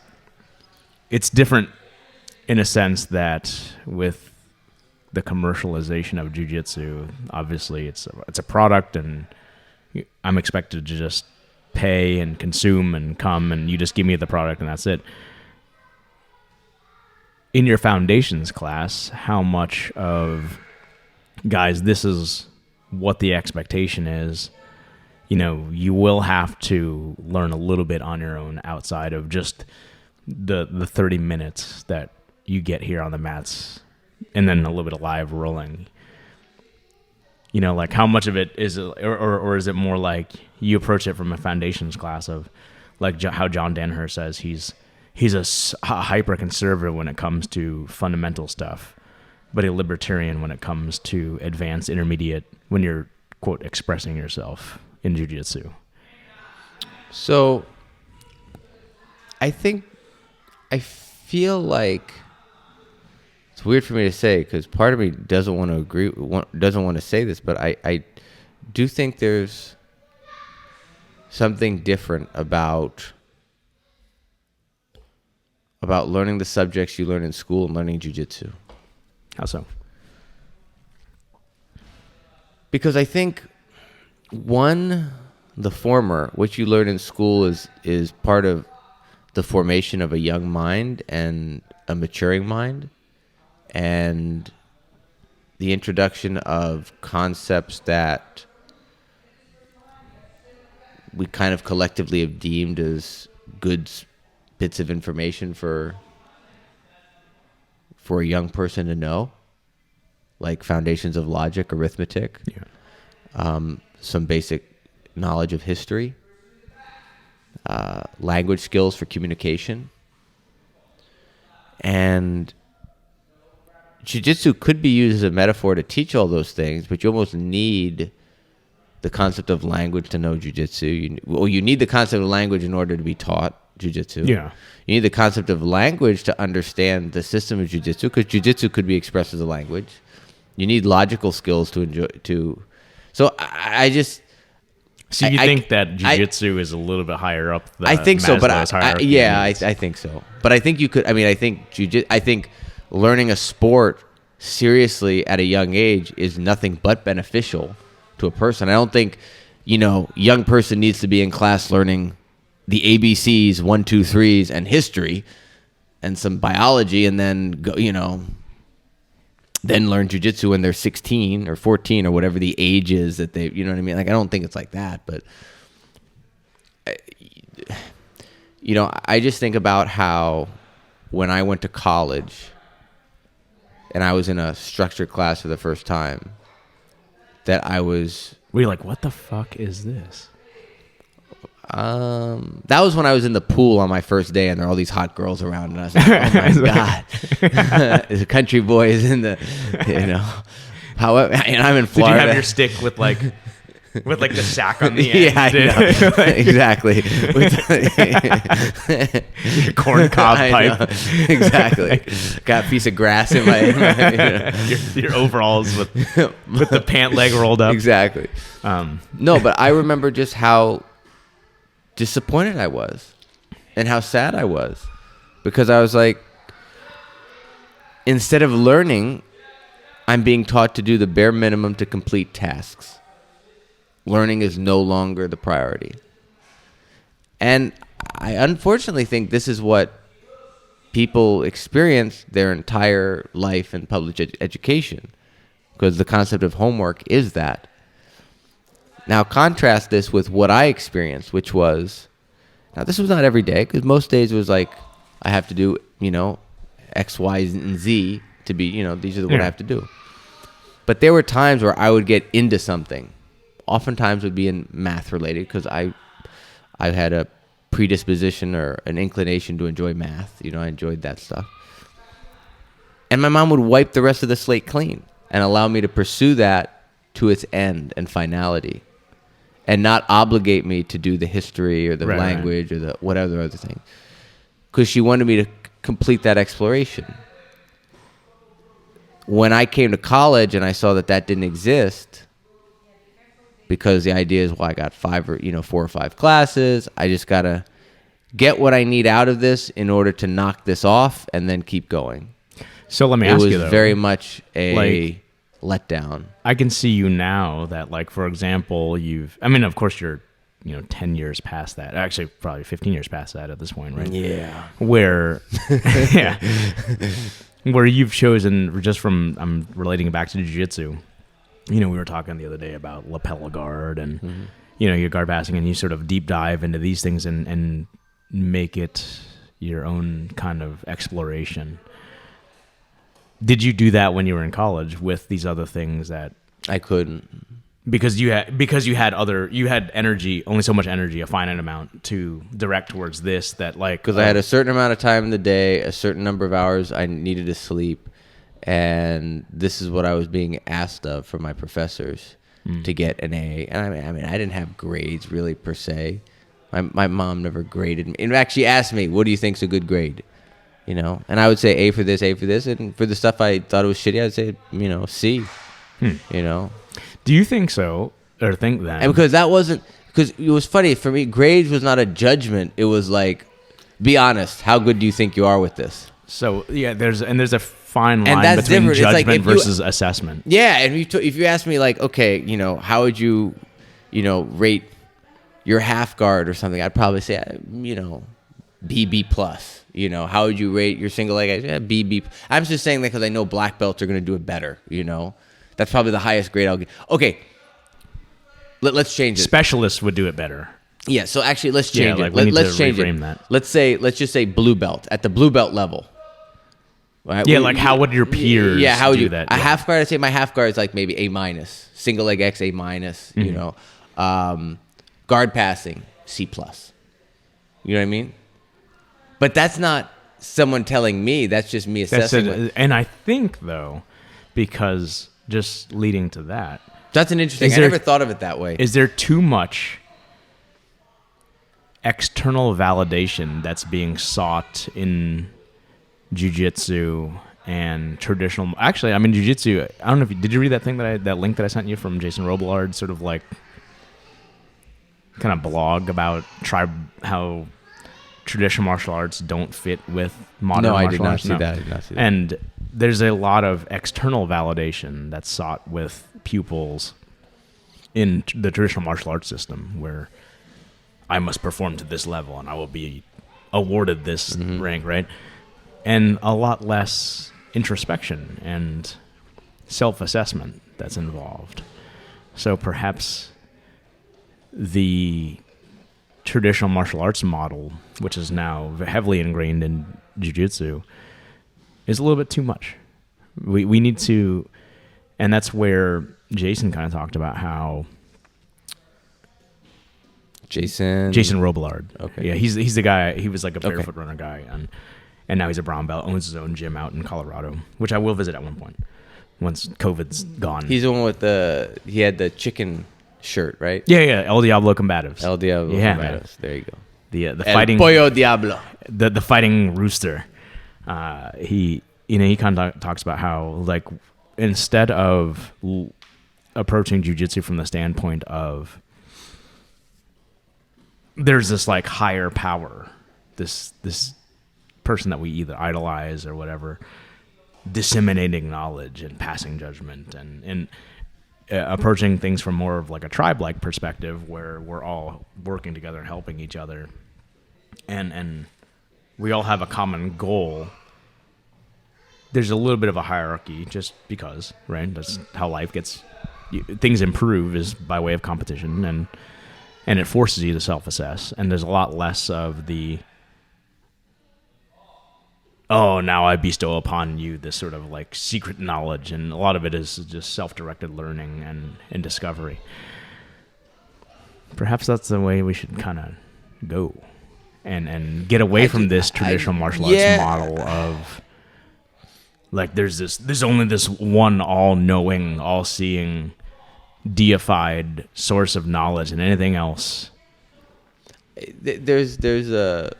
different in a sense that with the commercialization of jiu-jitsu, obviously it's a product, and I'm expected to just pay and consume and come, and you just give me the product and that's it. In your foundations class, how much of, guys, this is what the expectation is, you know, you will have to learn a little bit on your own outside of just the 30 minutes that you get here on the mats, and then a little bit of live rolling. You know, like, how much of it is, or is it more like you approach it from a foundations class of, like how John Danaher says he's a hyper conservative when it comes to fundamental stuff, but a libertarian when it comes to advanced intermediate, when you're, quote, expressing yourself in jiu-jitsu? So I feel like it's weird for me to say, because part of me doesn't want to say this, but I do think there's something different about learning the subjects you learn in school and learning jiu-jitsu. How so? Because I think, one, the former, what you learn in school is part of the formation of a young mind and a maturing mind, and the introduction of concepts that we kind of collectively have deemed as good bits of information for a young person to know, like foundations of logic, arithmetic, some basic knowledge of history, language skills for communication. And jiu-jitsu could be used as a metaphor to teach all those things, but you almost need the concept of language to know jiu-jitsu. You need the concept of language in order to be taught jiu-jitsu. Yeah. You need the concept of language to understand the system of jiu-jitsu, because jiu-jitsu could be expressed as a language. You need logical skills to enjoy. So I just. So you think that jiu-jitsu is a little bit higher up? I think so, but I think so. But I think you could. I mean, I think learning a sport seriously at a young age is nothing but beneficial to a person. I don't think, young person needs to be in class learning the ABCs, 1, 2, 3s, and history, and some biology, and then go, then learn jiu-jitsu when they're 16 or 14 or whatever the age is that they, you know what I mean? Like, I don't think it's like that, but I just think about how when I went to college and I was in a structured class for the first time, that were you like, what the fuck is this? That was when I was in the pool on my first day, and there are all these hot girls around, and I was like, "Oh my god, there's a country boys in the, However, and I'm in Did you Florida. have your stick with like the sack on the end? Yeah, I know. Exactly. Your corn cob I pipe. know. Exactly. Got a piece of grass in my Your overalls with the pant leg rolled up. Exactly. No, but I remember just how disappointed I was and how sad I was, because I was like, instead of learning, I'm being taught to do the bare minimum to complete tasks. Learning is no longer the priority. And I unfortunately think this is what people experience their entire life in public education, because the concept of homework is that. Now contrast this with what I experienced, which was, now this was not every day, because most days it was like, I have to do, X, Y, and Z to be, these are what I have to do. But there were times where I would get into something. Oftentimes would be in math related, because I had a predisposition or an inclination to enjoy math. I enjoyed that stuff. And my mom would wipe the rest of the slate clean and allow me to pursue that to its end and finality, and not obligate me to do the history or the language or the whatever other thing, because she wanted me to complete that exploration. When I came to college and I saw that didn't exist, because the idea is, well, I got 4 or 5 classes. I just got to get what I need out of this in order to knock this off and then keep going. So let me ask you, though. It was very much a letdown. I can see you now that, like, for example, of course you're, 10 years past that. Actually, probably 15 years past that at this point, right? Yeah. Where, where you've chosen, just from, I'm relating it back to jiu-jitsu. We were talking the other day about lapel guard and, your guard passing, and you sort of deep dive into these things and make it your own kind of exploration. Did you do that when you were in college with these other things that I couldn't? Because you had energy, only so much energy, a finite amount to direct towards this, that like, because I had a certain amount of time in the day, a certain number of hours I needed to sleep. And this is what I was being asked of from my professors to get an A. And I mean, I didn't have grades really per se. My mom never graded me. In fact, she asked me, "What do you think's a good grade?" And I would say A for this, and for the stuff I thought it was shitty, I'd say C. Do you think so, or think that? And because it was funny for me. Grades was not a judgment. It was like, be honest. How good do you think you are with this? So yeah, there's a fine line between judgment versus assessment. Yeah, and if you ask me, like, okay, how would you, rate your half guard or something, I'd probably say, B plus. How would you rate your single leg? Yeah, B. I'm just saying that because I know black belts are going to do it better. That's probably the highest grade I'll get. Okay, let's change it. Specialists would do it better. Yeah, so actually, let's change it. Let's change it. That. Let's just say blue belt, at the blue belt level. Right? Yeah, how would your peers how would do you, that? A half guard, I'd say my half guard is like maybe A minus. Single leg X, A minus. Guard passing, C plus. You know what I mean? But that's not someone telling me. That's just me assessing. And I think, though, because just leading to that. That's an interesting, I never thought of it that way. Is there too much external validation that's being sought in jiu-jitsu and traditional? Actually, I mean, jiu-jitsu, I don't know did you read that thing that link that I sent you from Jason Robillard, sort of like kind of blog about how traditional martial arts don't fit with modern martial arts? No, I did not see that. And there's a lot of external validation that's sought with pupils in the traditional martial arts system, where I must perform to this level and I will be awarded this rank, right? And a lot less introspection and self-assessment that's involved. So perhaps the traditional martial arts model, which is now heavily ingrained in jiu-jitsu, is a little bit too much. We need to, and that's where Jason kind of talked about how Jason Robillard. Okay. Yeah, he's the guy. He was like a barefoot runner guy, and now he's a brown belt, owns his own gym out in Colorado, which I will visit at one point. once COVID's gone. He's the one with he had the chicken shirt, right? Yeah. El Diablo Combatives. El Diablo Yeah, Combatives. There you go. The El fighting Pollo Diablo. the fighting rooster. He kind of talks about how, like, instead of approaching jiu-jitsu from the standpoint of there's this like higher power, this person that we either idolize or whatever, disseminating knowledge and passing judgment, and approaching things from more of like a tribe-like perspective where we're all working together and helping each other, and we all have a common goal. There's a little bit of a hierarchy just because, right? That's how life gets. Things improve is by way of competition, and it forces you to self-assess. And there's a lot less of the, oh, now I bestow upon you this sort of like secret knowledge. And a lot of it is just self-directed learning and discovery. Perhaps that's the way we should kind of go and get away from this traditional martial arts model of, like, there's only this one all-knowing, all-seeing, deified source of knowledge, and anything else. There's I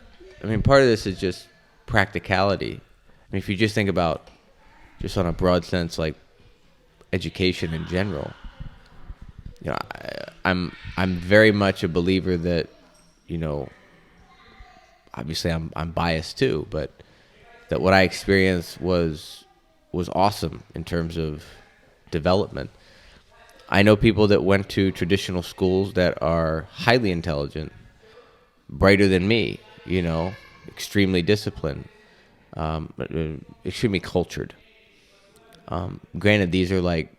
mean, part of this is just practicality. I mean, if you just think about, just on a broad sense, like education in general, you know, I'm very much a believer that, you know, obviously I'm biased too, but that what I experienced was awesome in terms of development. I know people that went to traditional schools that are highly intelligent, brighter than me, you know, extremely disciplined, extremely cultured. Granted, these are like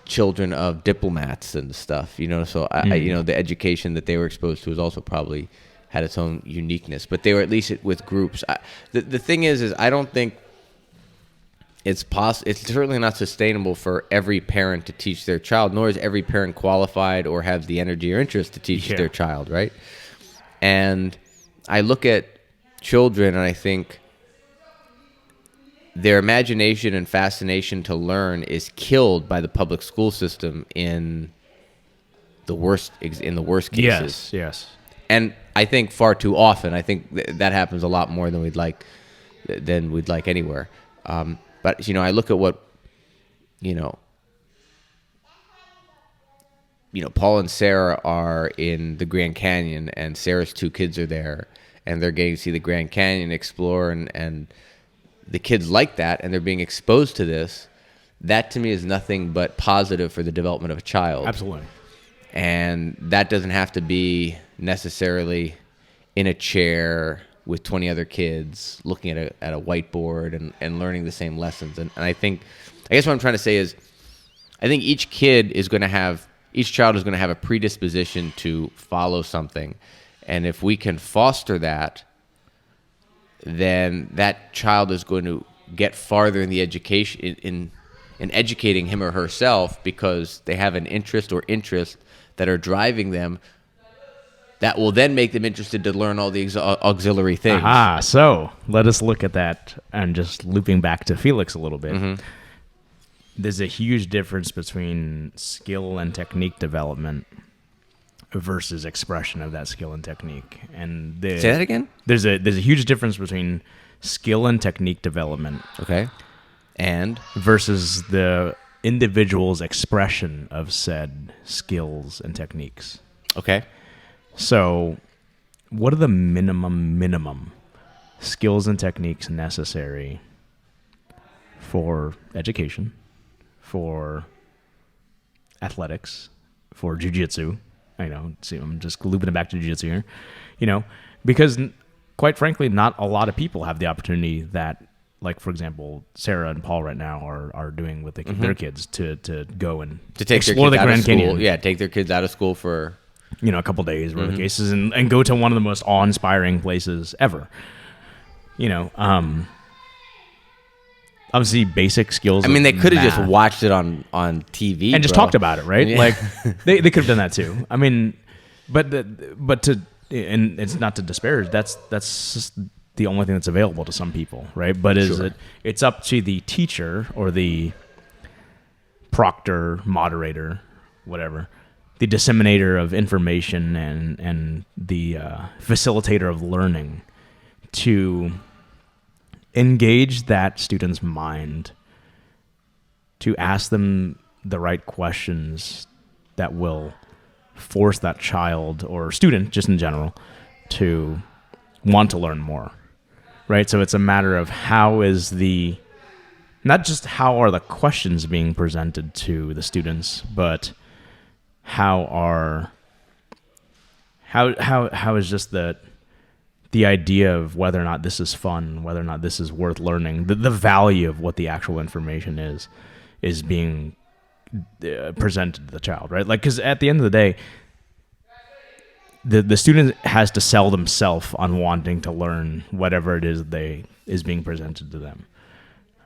children of diplomats and stuff, you know, so I, you know, the education that they were exposed to was also probably had its own uniqueness, but they were at least with groups. The thing is I don't think it's certainly not sustainable for every parent to teach their child, nor is every parent qualified or have the energy or interest to teach their child, right? And I look at children and I think their imagination and fascination to learn is killed by the public school system in the worst cases. Yes. And I think far too often. I think that happens a lot more than we'd like anywhere. But, you know, I look at what, you know, Paul and Sarah are in the Grand Canyon, and Sarah's two kids are there, and they're getting to see the Grand Canyon, explore, and the kids like that, and they're being exposed to this. That, to me, is nothing but positive for the development of a child. Absolutely. And that doesn't have to be necessarily in a chair with 20 other kids looking at a whiteboard and learning the same lessons. And I guess what I'm trying to say is, I think each child is going to have a predisposition to follow something. And if we can foster that, then that child is going to get farther in the education, in educating him or herself, because they have an interest or interests that are driving them, that will then make them interested to learn all the auxiliary things. So let us look at that, and just looping back to Felix a little bit. Mm-hmm. There's a huge difference between skill and technique development versus expression of that skill and technique. And say that again? There's a huge difference between skill and technique development. Okay. And versus the individual's expression of said skills and techniques. Okay. So, what are the minimum skills and techniques necessary for education, for athletics, for jiu-jitsu? I know, see, I'm just looping it back to jiu-jitsu here. You know, because quite frankly, not a lot of people have the opportunity that, like, for example, Sarah and Paul right now are doing with their kids to go and to take explore the Grand Canyon. Yeah, take their kids out of school for, you know, a couple days, whatever the case is, and go to one of the most awe-inspiring places ever. You know, obviously basic skills. I mean, they could have just watched it on TV and just talked about it, right? Yeah. Like they could have done that too. I mean, but it's not to disparage. That's just the only thing that's available to some people, right? But it's up to the teacher or the proctor, moderator, whatever, the disseminator of information and the facilitator of learning to engage that student's mind, to ask them the right questions that will force that child or student, just in general, to want to learn more, right? So it's a matter of not just how are the questions being presented to the students, but how is just the idea of whether or not this is fun, whether or not this is worth learning, the value of what the actual information is being presented to the child, right? Like, because at the end of the day, the student has to sell themselves on wanting to learn whatever it is being presented to them.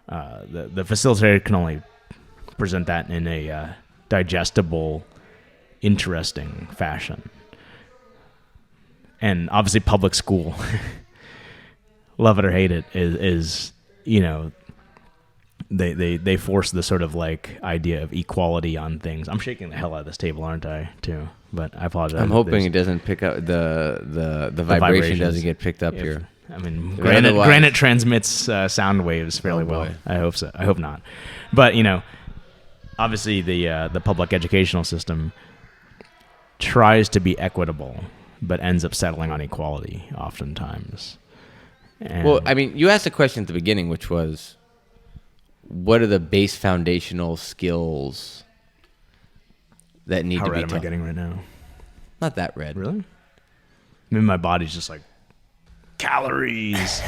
The facilitator can only present that in a digestible, interesting fashion. And obviously public school, love it or hate it, is they force the sort of like idea of equality on things. I'm shaking the hell out of this table, aren't I, too? But I apologize. I'm hoping it doesn't pick up the vibration doesn't get picked up here. I mean, granite transmits sound waves fairly well. I hope so. I hope not. But obviously the public educational system tries to be equitable, but ends up settling on equality oftentimes. Well, I mean, you asked a question at the beginning, which was, what are the base foundational skills that need to be taught? How red am I getting right now? Not that red. Really? I mean, my body's just like, calories.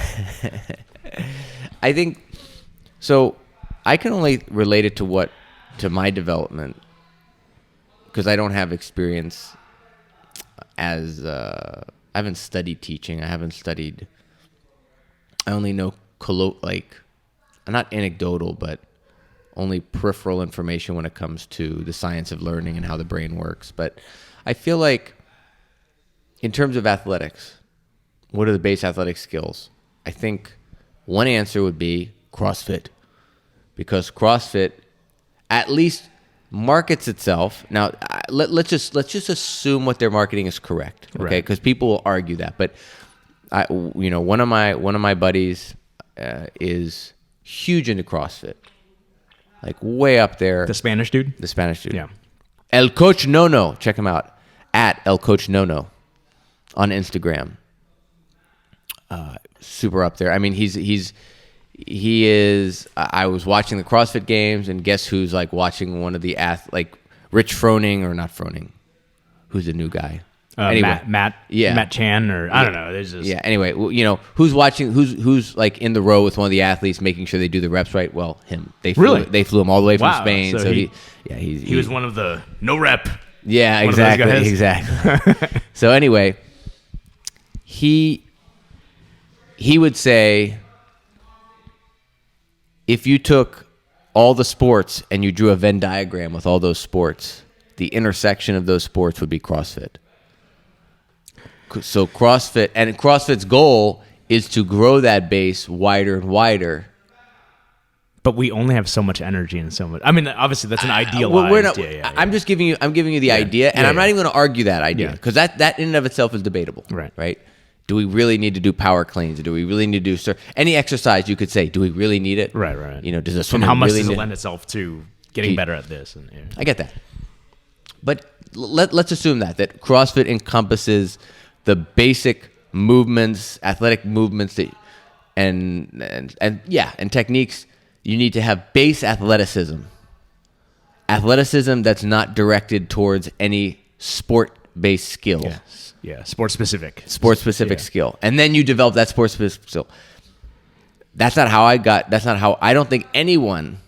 I think, so I can only relate it to my development, because I don't have experience as, I haven't studied teaching. I only know not anecdotal, but only peripheral information when it comes to the science of learning and how the brain works. But I feel like in terms of athletics, what are the base athletic skills? I think one answer would be CrossFit, because CrossFit at least markets itself. Now, let's just assume what they're marketing is correct, okay? Because people will argue that. But one of my buddies is huge into CrossFit, like way up there. The Spanish dude. Yeah. El Coach Nono, check him out at El Coach Nono on Instagram. Super up there. I mean, he is. I was watching the CrossFit Games, and guess who's like watching one of the Rich Froning, or not Froning? Who's the new guy? Anyway, Matt Chan, or I don't know. There's just Anyway, who's watching? Who's like in the row with one of the athletes, making sure they do the reps right? Well, him. They flew him all the way from Spain. So he was one of the no rep. Yeah, exactly. So anyway, he would say, if you took all the sports and you drew a Venn diagram with all those sports, the intersection of those sports would be CrossFit. So CrossFit's goal is to grow that base wider and wider. But we only have so much energy and so much. I mean, obviously that's an idealized. I'm just giving you the idea, and I'm not even going to argue that idea, because that in and of itself is debatable. Right? Do we really need to do power cleans? Do we really need to do any exercise? You could say, do we really need it? Right. Does a swimmer how much really does it lend itself to getting better at this? I get that, but let's assume that CrossFit encompasses the basic movements, athletic movements and techniques. You need to have base athleticism that's not directed towards any sport-based skill. Yes. Yeah, sport-specific skill. And then you develop that sport-specific skill. That's not how I don't think anyone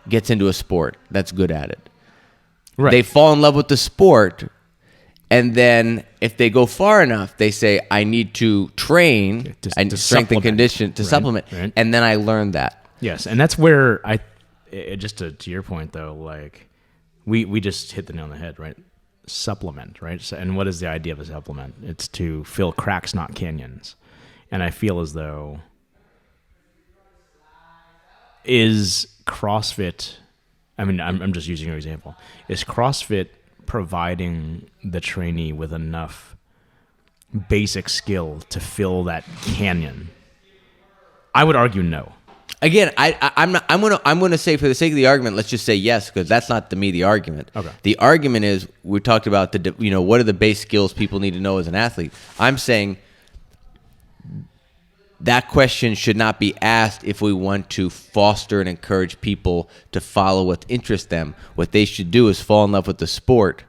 gets into a sport that's good at it. Right. They fall in love with the sport, and then if they go far enough, they say, I need to train and strength and condition to supplement. Right. And then I learned that. Yes, and that's where just to your point though, like we just hit the nail on the head, right? Supplement, right? So, and what is the idea of a supplement? It's to fill cracks, not canyons. And I feel as though, is CrossFit, I mean, I'm just using your example, is CrossFit providing the trainee with enough basic skill to fill that canyon? I would argue no. Again, I'm gonna say, for the sake of the argument, let's just say yes, because that's not to me the argument. Okay. The argument is, we talked about what are the base skills people need to know as an athlete. I'm saying that question should not be asked if we want to foster and encourage people to follow what interests them. What they should do is fall in love with the sport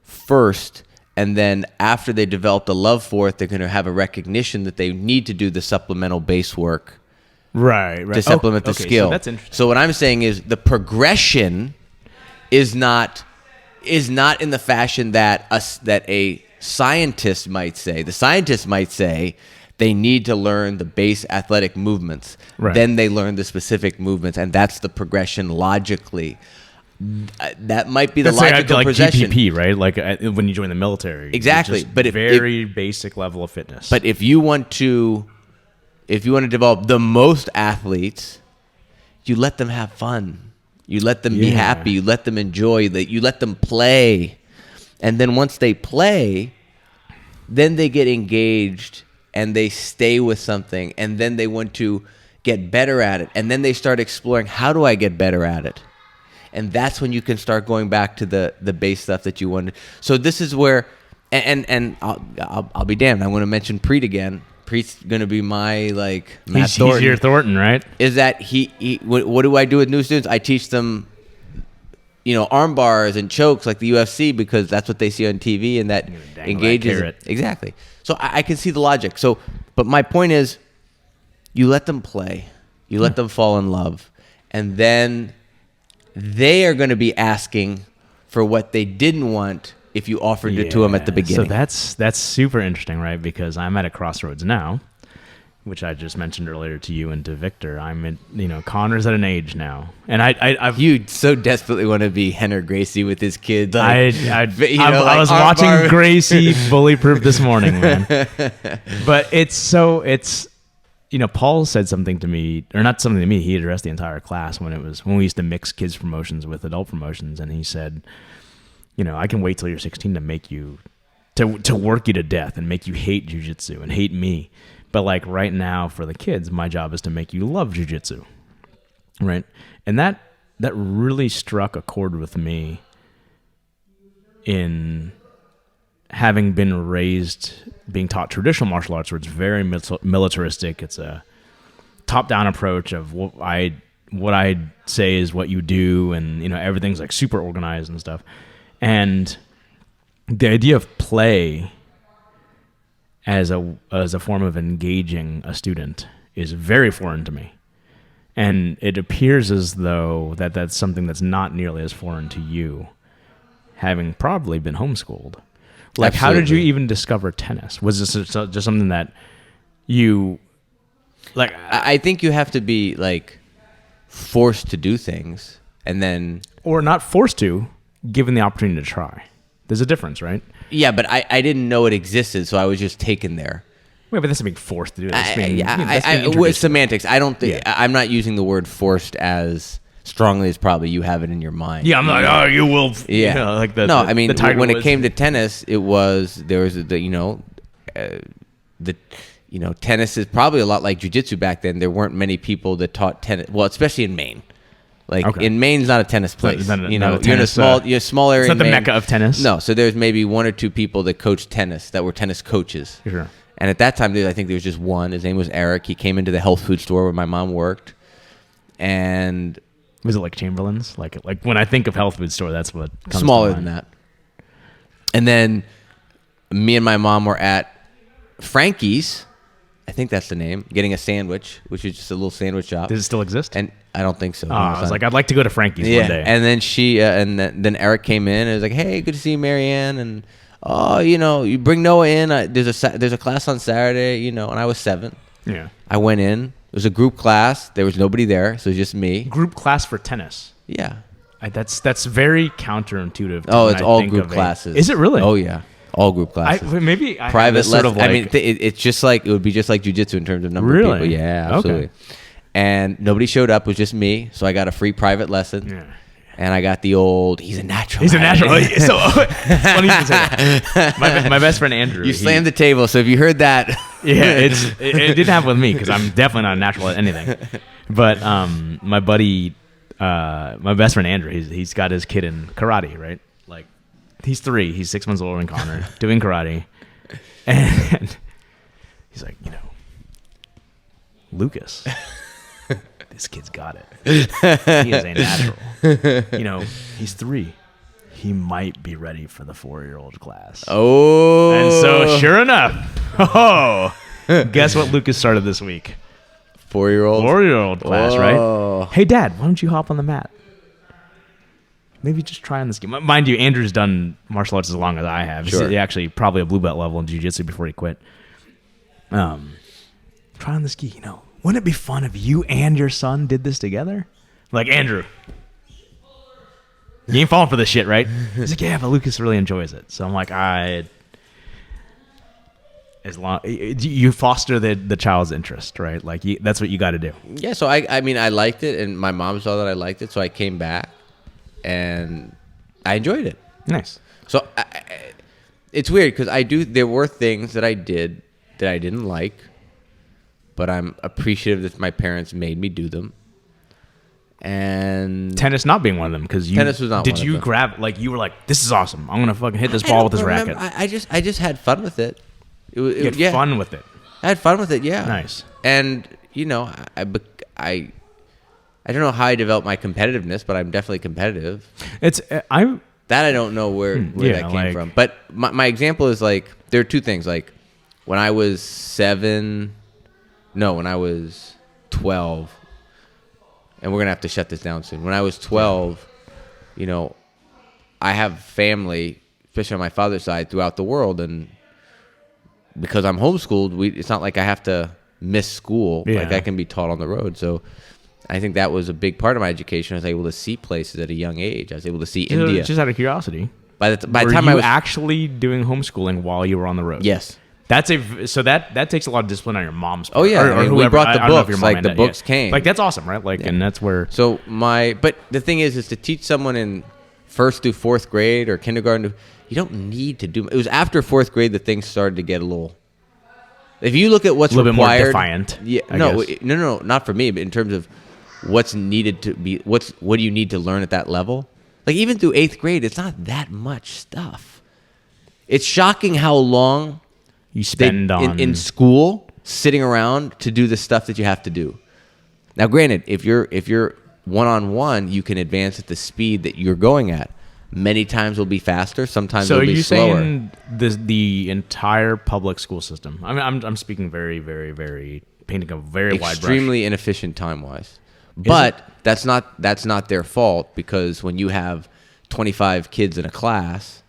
first, and then after they develop the love for it, they're going to have a recognition that they need to do the supplemental base work Right. to supplement the skill. So that's interesting. So what I'm saying is the progression is not in the fashion that a scientist might say. The scientist might say they need to learn the base athletic movements. Right. Then they learn the specific movements, and that's the progression logically. That might be the That's logical like progression. GPP, right? Like when you join the military. Exactly. Just But very basic level of fitness. But if you want to develop the most athletes, you let them have fun. You let them be happy. You let them enjoy. You let them play. And then once they play, then they get engaged and they stay with something. And then they want to get better at it. And then they start exploring, how do I get better at it? And that's when you can start going back to the base stuff that you wanted. So this is where, and I'll be damned, I'm going to mention Preet again. Preet's going to be my Matt Thornton. He's your Thornton, right? Is that what do I do with new students? I teach them, arm bars and chokes like the UFC, because that's what they see on TV, and that engages that exactly. So I can see the logic. So, but my point is, you let them play, you let them fall in love, and then they are going to be asking for what they didn't want if you offered it to them at the beginning. So that's super interesting, right? Because I'm at a crossroads now, which I just mentioned earlier to you and to Victor. I'm at, Connor's at an age now, and I've you so desperately want to be Henner Gracie with his kids. I was watching Gracie Bullyproof this morning, man. But it's Paul said something to me, or not something to me. He addressed the entire class when we used to mix kids promotions with adult promotions, and he said, I can wait till you're 16 to make you to work you to death and make you hate jiu-jitsu and hate me. But right now for the kids, my job is to make you love jiu-jitsu. Right? And that really struck a chord with me in having been raised, being taught traditional martial arts, where it's very militaristic. It's a top-down approach of what I say is what you do, and everything's super organized and stuff. And the idea of play as a form of engaging a student is very foreign to me. And it appears as though that's something that's not nearly as foreign to you, having probably been homeschooled. Absolutely. How did you even discover tennis? Was this just something that you I think you have to be forced to do things, and then, or not forced to, given the opportunity to try. There's a difference, right? Yeah, but I didn't know it existed, so I was just taken there. Wait, but that's being forced to do it. With semantics, I don't think I'm not using the word forced as strongly as probably you have it in your mind. Yeah, I'm like, oh, you will. Yeah, when it came to tennis, there was tennis is probably a lot like jiu-jitsu back then. There weren't many people that taught tennis. Well, especially in Maine. In Maine's not a tennis place. You're in a small area. It's not the Maine. mecca of tennis. No, so there's maybe one or two people that coached tennis that were tennis coaches. Sure. And at that time, I think there was just one. His name was Eric. He came into the health food store where my mom worked, and was it like Chamberlain's? Like when I think of health food store, that's what comes smaller to than mind. that. And then me and my mom were at Frankie's. I think that's the name. Getting a sandwich, which is just a little sandwich shop. Does it still exist? And I don't think so. I was like, I'd like to go to Frankie's one day. And then then Eric came in and was like, "Hey, good to see you, Marianne." And you bring Noah in. There's a class on Saturday, and I was 7. Yeah. I went in. It was a group class. There was nobody there, so it was just me. Group class for tennis. Yeah. That's very counterintuitive. Oh, it's all group classes. Is it really? Oh yeah. all group classes. Maybe I Private sort lessons. of like, I mean, it's just like it would be just like jujitsu in terms of number Really? of people. Yeah, absolutely. Okay. And nobody showed up. It was just me, so I got a free private lesson. Yeah. And I got the old. He's a natural. He's a natural. So it's funny you should say that. My best friend Andrew. You slammed the table. So if you heard that, Yeah, it didn't happen with me because I'm definitely not a natural at anything. But my buddy, my best friend Andrew, he's got his kid in karate, right? Like he's 3. He's 6 months older than Connor, doing karate, and he's like, Lucas, this kid's got it. He is a natural. He's 3. He might be ready for the 4-year-old class. oh, And so, sure enough, guess what Lucas started this week? 4-year-old. 4-year-old class, Whoa. right? Hey, Dad, why don't you hop on the mat? Maybe just try on this game. Mind you, Andrew's done martial arts as long as I have. Sure. He's actually probably a blue belt level in jiu-jitsu before he quit. Try on this gi. Wouldn't it be fun if you and your son did this together? Like, Andrew, you ain't falling for this shit, right? He's like, yeah, but Lucas really enjoys it. So I'm like, as long you foster the child's interest, right? Like that's what you got to do. Yeah. So I mean, I liked it, and my mom saw that I liked it, so I came back, and I enjoyed it. Nice. So it's weird because there were things that I did that I didn't like, but I'm appreciative that my parents made me do them. And tennis not being one of them because tennis was not. Did one you of them. grab like you were like, this is awesome. I'm gonna fucking hit this ball with this racket. I just had fun with it. You had fun with it. I had fun with it. Yeah. Nice. And I don't know how I developed my competitiveness, but I'm definitely competitive. I don't know where that came from. But my example is like there are two things. Like when I was 12. And we're going to have to shut this down soon. When I was 12, I have family, especially on my father's side, throughout the world. And because I'm homeschooled, it's not like I have to miss school. Yeah. Like I can be taught on the road. So I think that was a big part of my education. I was able to see places at a young age. I was able to see India. Just out of curiosity. By the Were time you I was actually doing homeschooling while you were on the road? Yes. That takes a lot of discipline on your mom's part. Oh, yeah. Or I mean, we whoever. brought the I don't know if books, your mom like and the dad- books yeah. came. Like that's awesome, right? Like, and that's where. So but the thing is to teach someone in 1st through 4th grade or kindergarten, you don't need to do. It was after 4th grade that things started to get a little. If you look at what's a little required, bit more defiant. Yeah, no, not for me, but in terms of what's needed to be, what do you need to learn at that level? Like even through 8th grade, it's not that much stuff. It's shocking how long You spend in school sitting around to do the stuff that you have to do. Now, granted, if you're one-on-one, you can advance at the speed that you're going at. Many times will be faster. Sometimes it'll be slower. So are you saying the entire public school system? I mean, I'm speaking very, very, very painting a very wide brush. Extremely inefficient time-wise. But that's not their fault because when you have 25 kids in a class,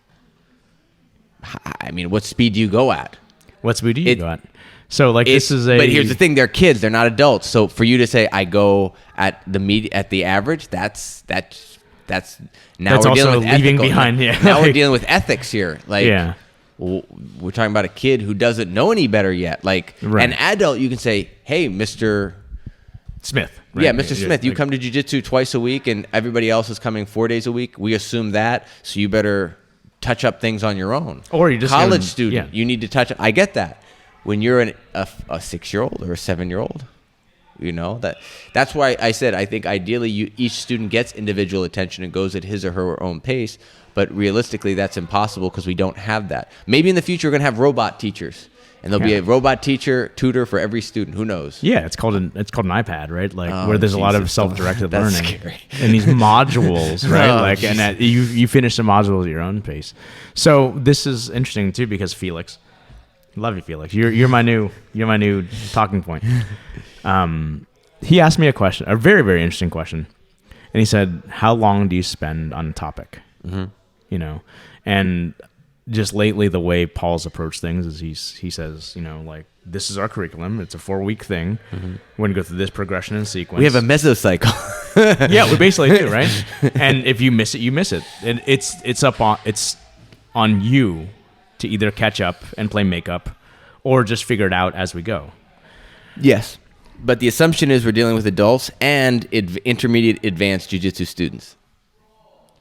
I mean, what speed do you go at? What speed do you go at? So like this is But here's the thing: they're kids; they're not adults. So for you to say I go at the average, that's now we're dealing with leaving ethical. behind. Yeah. Now we're dealing with ethics here. Like, yeah. We're talking about a kid who doesn't know any better yet. Like an adult, you can say, "Hey, Mr. Smith." Right? Yeah, Mr. Smith, you come to jiu-jitsu twice a week, and everybody else is coming 4 days a week. We assume that, so you better touch up things on your own. Or you just college student, you need to touch up. I get that. When you're a 6-year-old or a 7-year-old, that's why I said I think ideally each student gets individual attention and goes at his or her own pace. But realistically, that's impossible because we don't have that. Maybe in the future we're gonna have robot teachers, and there'll be a robot tutor for every student. Who knows? Yeah, it's called an iPad, right? Like where there's a lot of self-directed That's learning scary. and these modules, right? And that you finish the modules at your own pace. So this is interesting too because Felix. Love you, Felix. You're my new talking point. He asked me a question, a very, very interesting question, and he said, "How long do you spend on a topic?" Mm-hmm. And just lately, the way Paul's approached things is he says, like this is our curriculum. It's a 4-week thing. Mm-hmm. We're gonna go through this progression and sequence. We have a mesocycle. Yeah, we basically do, right? And if you miss it, you miss it, and it's on you to either catch up and play makeup or just figure it out as we go. Yes. But the assumption is we're dealing with adults and intermediate advanced jiu-jitsu students.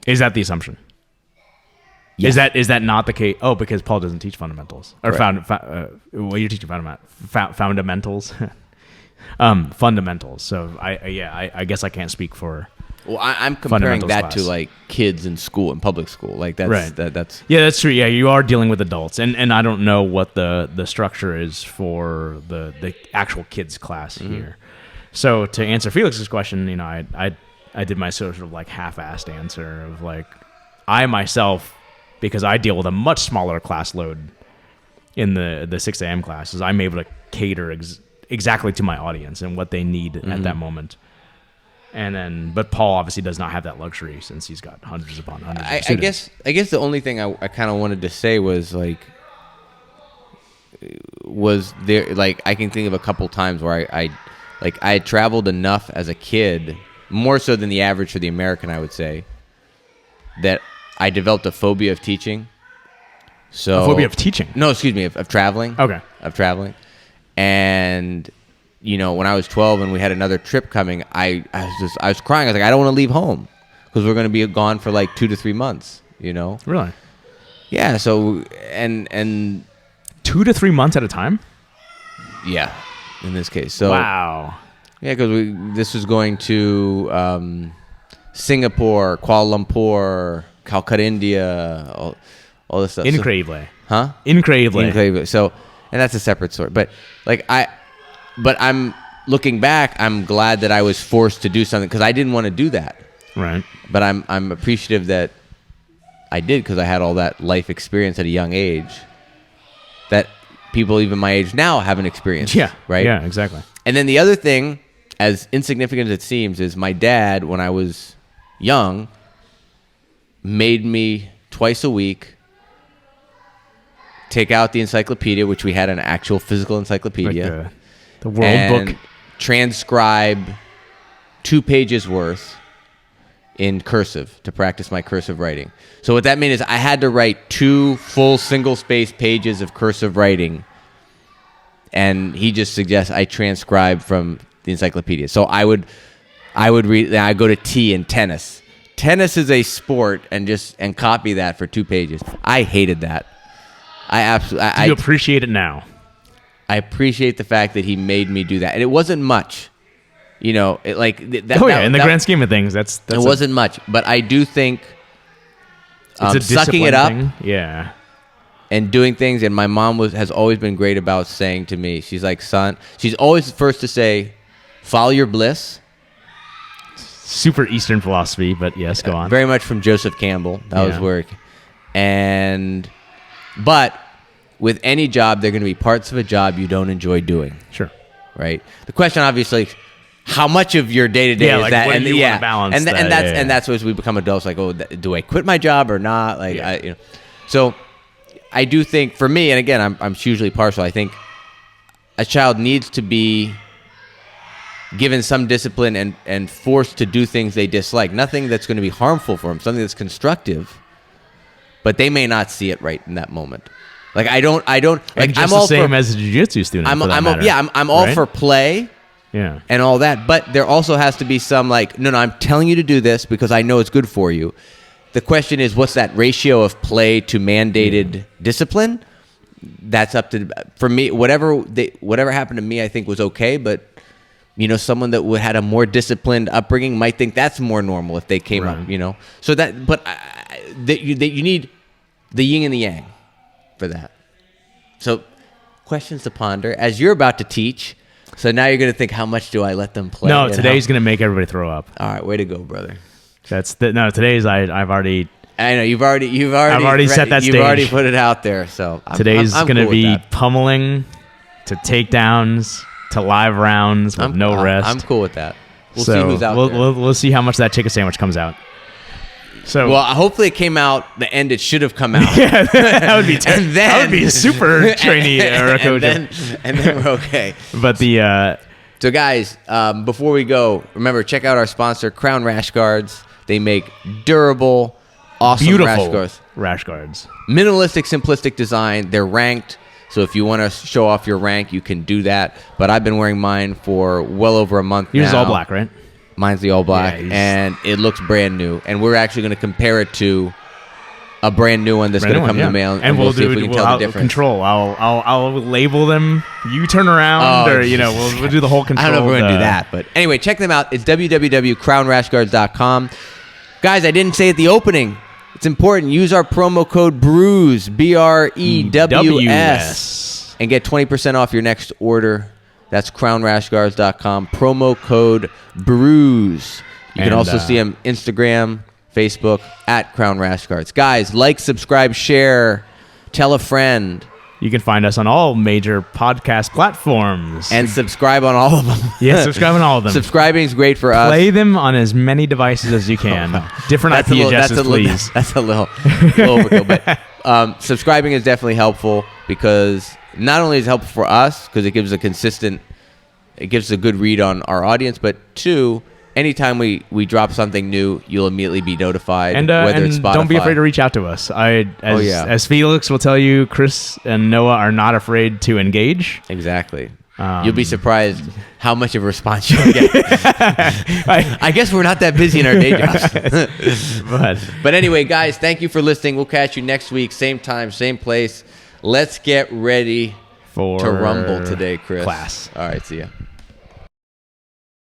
Is that the assumption? Yes. Is that not the case? Oh, because Paul doesn't teach fundamentals. Or Right. you're teaching fundamentals. Fundamentals. So I guess I can't speak for. Well, I'm comparing Fundamentals that class. to like kids in school, in public school. Like that's Right. that's Yeah, that's true. Yeah, you are dealing with adults, and I don't know what the structure is for the actual kids class here. So to answer Felix's question, I did my sort of like half-assed answer of like I myself, because I deal with a much smaller class load in the 6 a.m. classes, I'm able to cater exactly to my audience and what they need at that moment. And then, but Paul obviously does not have that luxury since he's got hundreds upon hundreds of students. I guess the only thing I kind of wanted to say was like, was there like I can think of a couple times where I had traveled enough as a kid, more so than the average for the American, I would say, that I developed a phobia of teaching. So A phobia of teaching? No, excuse me, of traveling. Okay. Of traveling, and. When I was 12 and we had another trip coming, I was crying. I was like, I don't want to leave home because we're going to be gone for like 2 to 3 months. Really? Yeah. So and 2 to 3 months at a time? Yeah, in this case. So wow. Yeah, because this was going to Singapore, Kuala Lumpur, Calcutta, India, all this stuff. Increíble. Huh? Increíble. So, and that's a separate story. But But I'm looking back. I'm glad that I was forced to do something because I didn't want to do that. Right. But I'm appreciative that I did because I had all that life experience at a young age that people even my age now haven't experienced. Yeah. Right. Yeah. Exactly. And then the other thing, as insignificant as it seems, is my dad, when I was young, made me twice a week take out the encyclopedia, which we had an actual physical encyclopedia. Like the World Book. Transcribe 2 pages worth in cursive to practice my cursive writing. So what that meant is I had to write 2 full single-space pages of cursive writing, and he just suggests I transcribe from the encyclopedia. So I would read. I go to T in tennis. Tennis is a sport, and copy that for 2 pages. I hated that. I absolutely. Do you appreciate it now? I appreciate the fact that he made me do that, and it wasn't much, in the grand scheme of things, that's it wasn't much. But I do think it's a sucking it up, thing. Yeah, and doing things. And my mom has always been great about saying to me, she's like, son, she's always the first to say, follow your bliss. Super Eastern philosophy, but yes, go on. Very much from Joseph Campbell. That was work, but. With any job, there are going to be parts of a job you don't enjoy doing. Sure. Right? The question, obviously, how much of your day-to-day is that? What do you want to balance and that's as we become adults, like, oh, do I quit my job or not? Like, So I do think, for me, and again, I'm hugely partial, I think a child needs to be given some discipline and forced to do things they dislike. Nothing that's going to be harmful for them, something that's constructive, but they may not see it right in that moment. Like I don't. Like and just I'm the all same for, as a jiu-jitsu student. I'm all right? for play. Yeah. And all that, but there also has to be some like, no, I'm telling you to do this because I know it's good for you. The question is, what's that ratio of play to mandated discipline? That's up to, for me, whatever happened to me, I think was okay, but someone that had a more disciplined upbringing might think that's more normal if they came up, So that, but you need the yin and the yang for that. So questions to ponder as you're about to teach. So now you're going to think, how much do I let them play? No, today's going to make everybody throw up. All right, way to go, brother. Today's I've already. I know you've already set that stage. You've already put it out there. So today's I'm going to cool be pummeling to takedowns to live rounds with no rest. I'm cool with that. We'll see who's out there. We'll see how much that chicken sandwich comes out. So, well, hopefully it came out the end it should have come out. Yeah, that would be terrible. That would be a super trainee or coach. And then we're okay. But so guys, before we go, remember, check out our sponsor, Crown Rash Guards. They make durable, awesome beautiful rash guards. Rash guards. minimalistic, simplistic design. They're ranked. So if you want to show off your rank, you can do that. But I've been wearing mine for well over a month now. Yours is all black, right? Mine's the all black, and it looks brand new. And we're actually going to compare it to a brand new one that's going to come in the mail, and we'll see if we can tell the difference. Control. I'll label them. You turn around, or we'll do the whole control. I don't know if we're going to do that, but anyway, check them out. It's www.crownrashguards.com. Guys, I didn't say at the opening. It's important. Use our promo code BREWS, BREWS, and get 20% off your next order. That's crownrashguards.com. Promo code BREWS. You can also see them Instagram, Facebook, at Crown Rash Guards. Guys, like, subscribe, share, tell a friend. You can find us on all major podcast platforms. And subscribe on all of them. Yeah, subscribe on all of them. Subscribing is great for us. Play them on as many devices as you can. Different IP addresses, please. That's a little overkill. But subscribing is definitely helpful because not only is it helpful for us because it gives a good read on our audience, but two, anytime we drop something new, you'll immediately be notified. Whether it's Spotify. Don't be afraid to reach out to us. As Felix will tell you, Chris and Noah are not afraid to engage. Exactly. You'll be surprised how much of a response you'll get. I guess we're not that busy in our day jobs. But anyway, guys, thank you for listening. We'll catch you next week, same time, same place. Let's get ready to rumble today, Chris. Class. All right, see ya.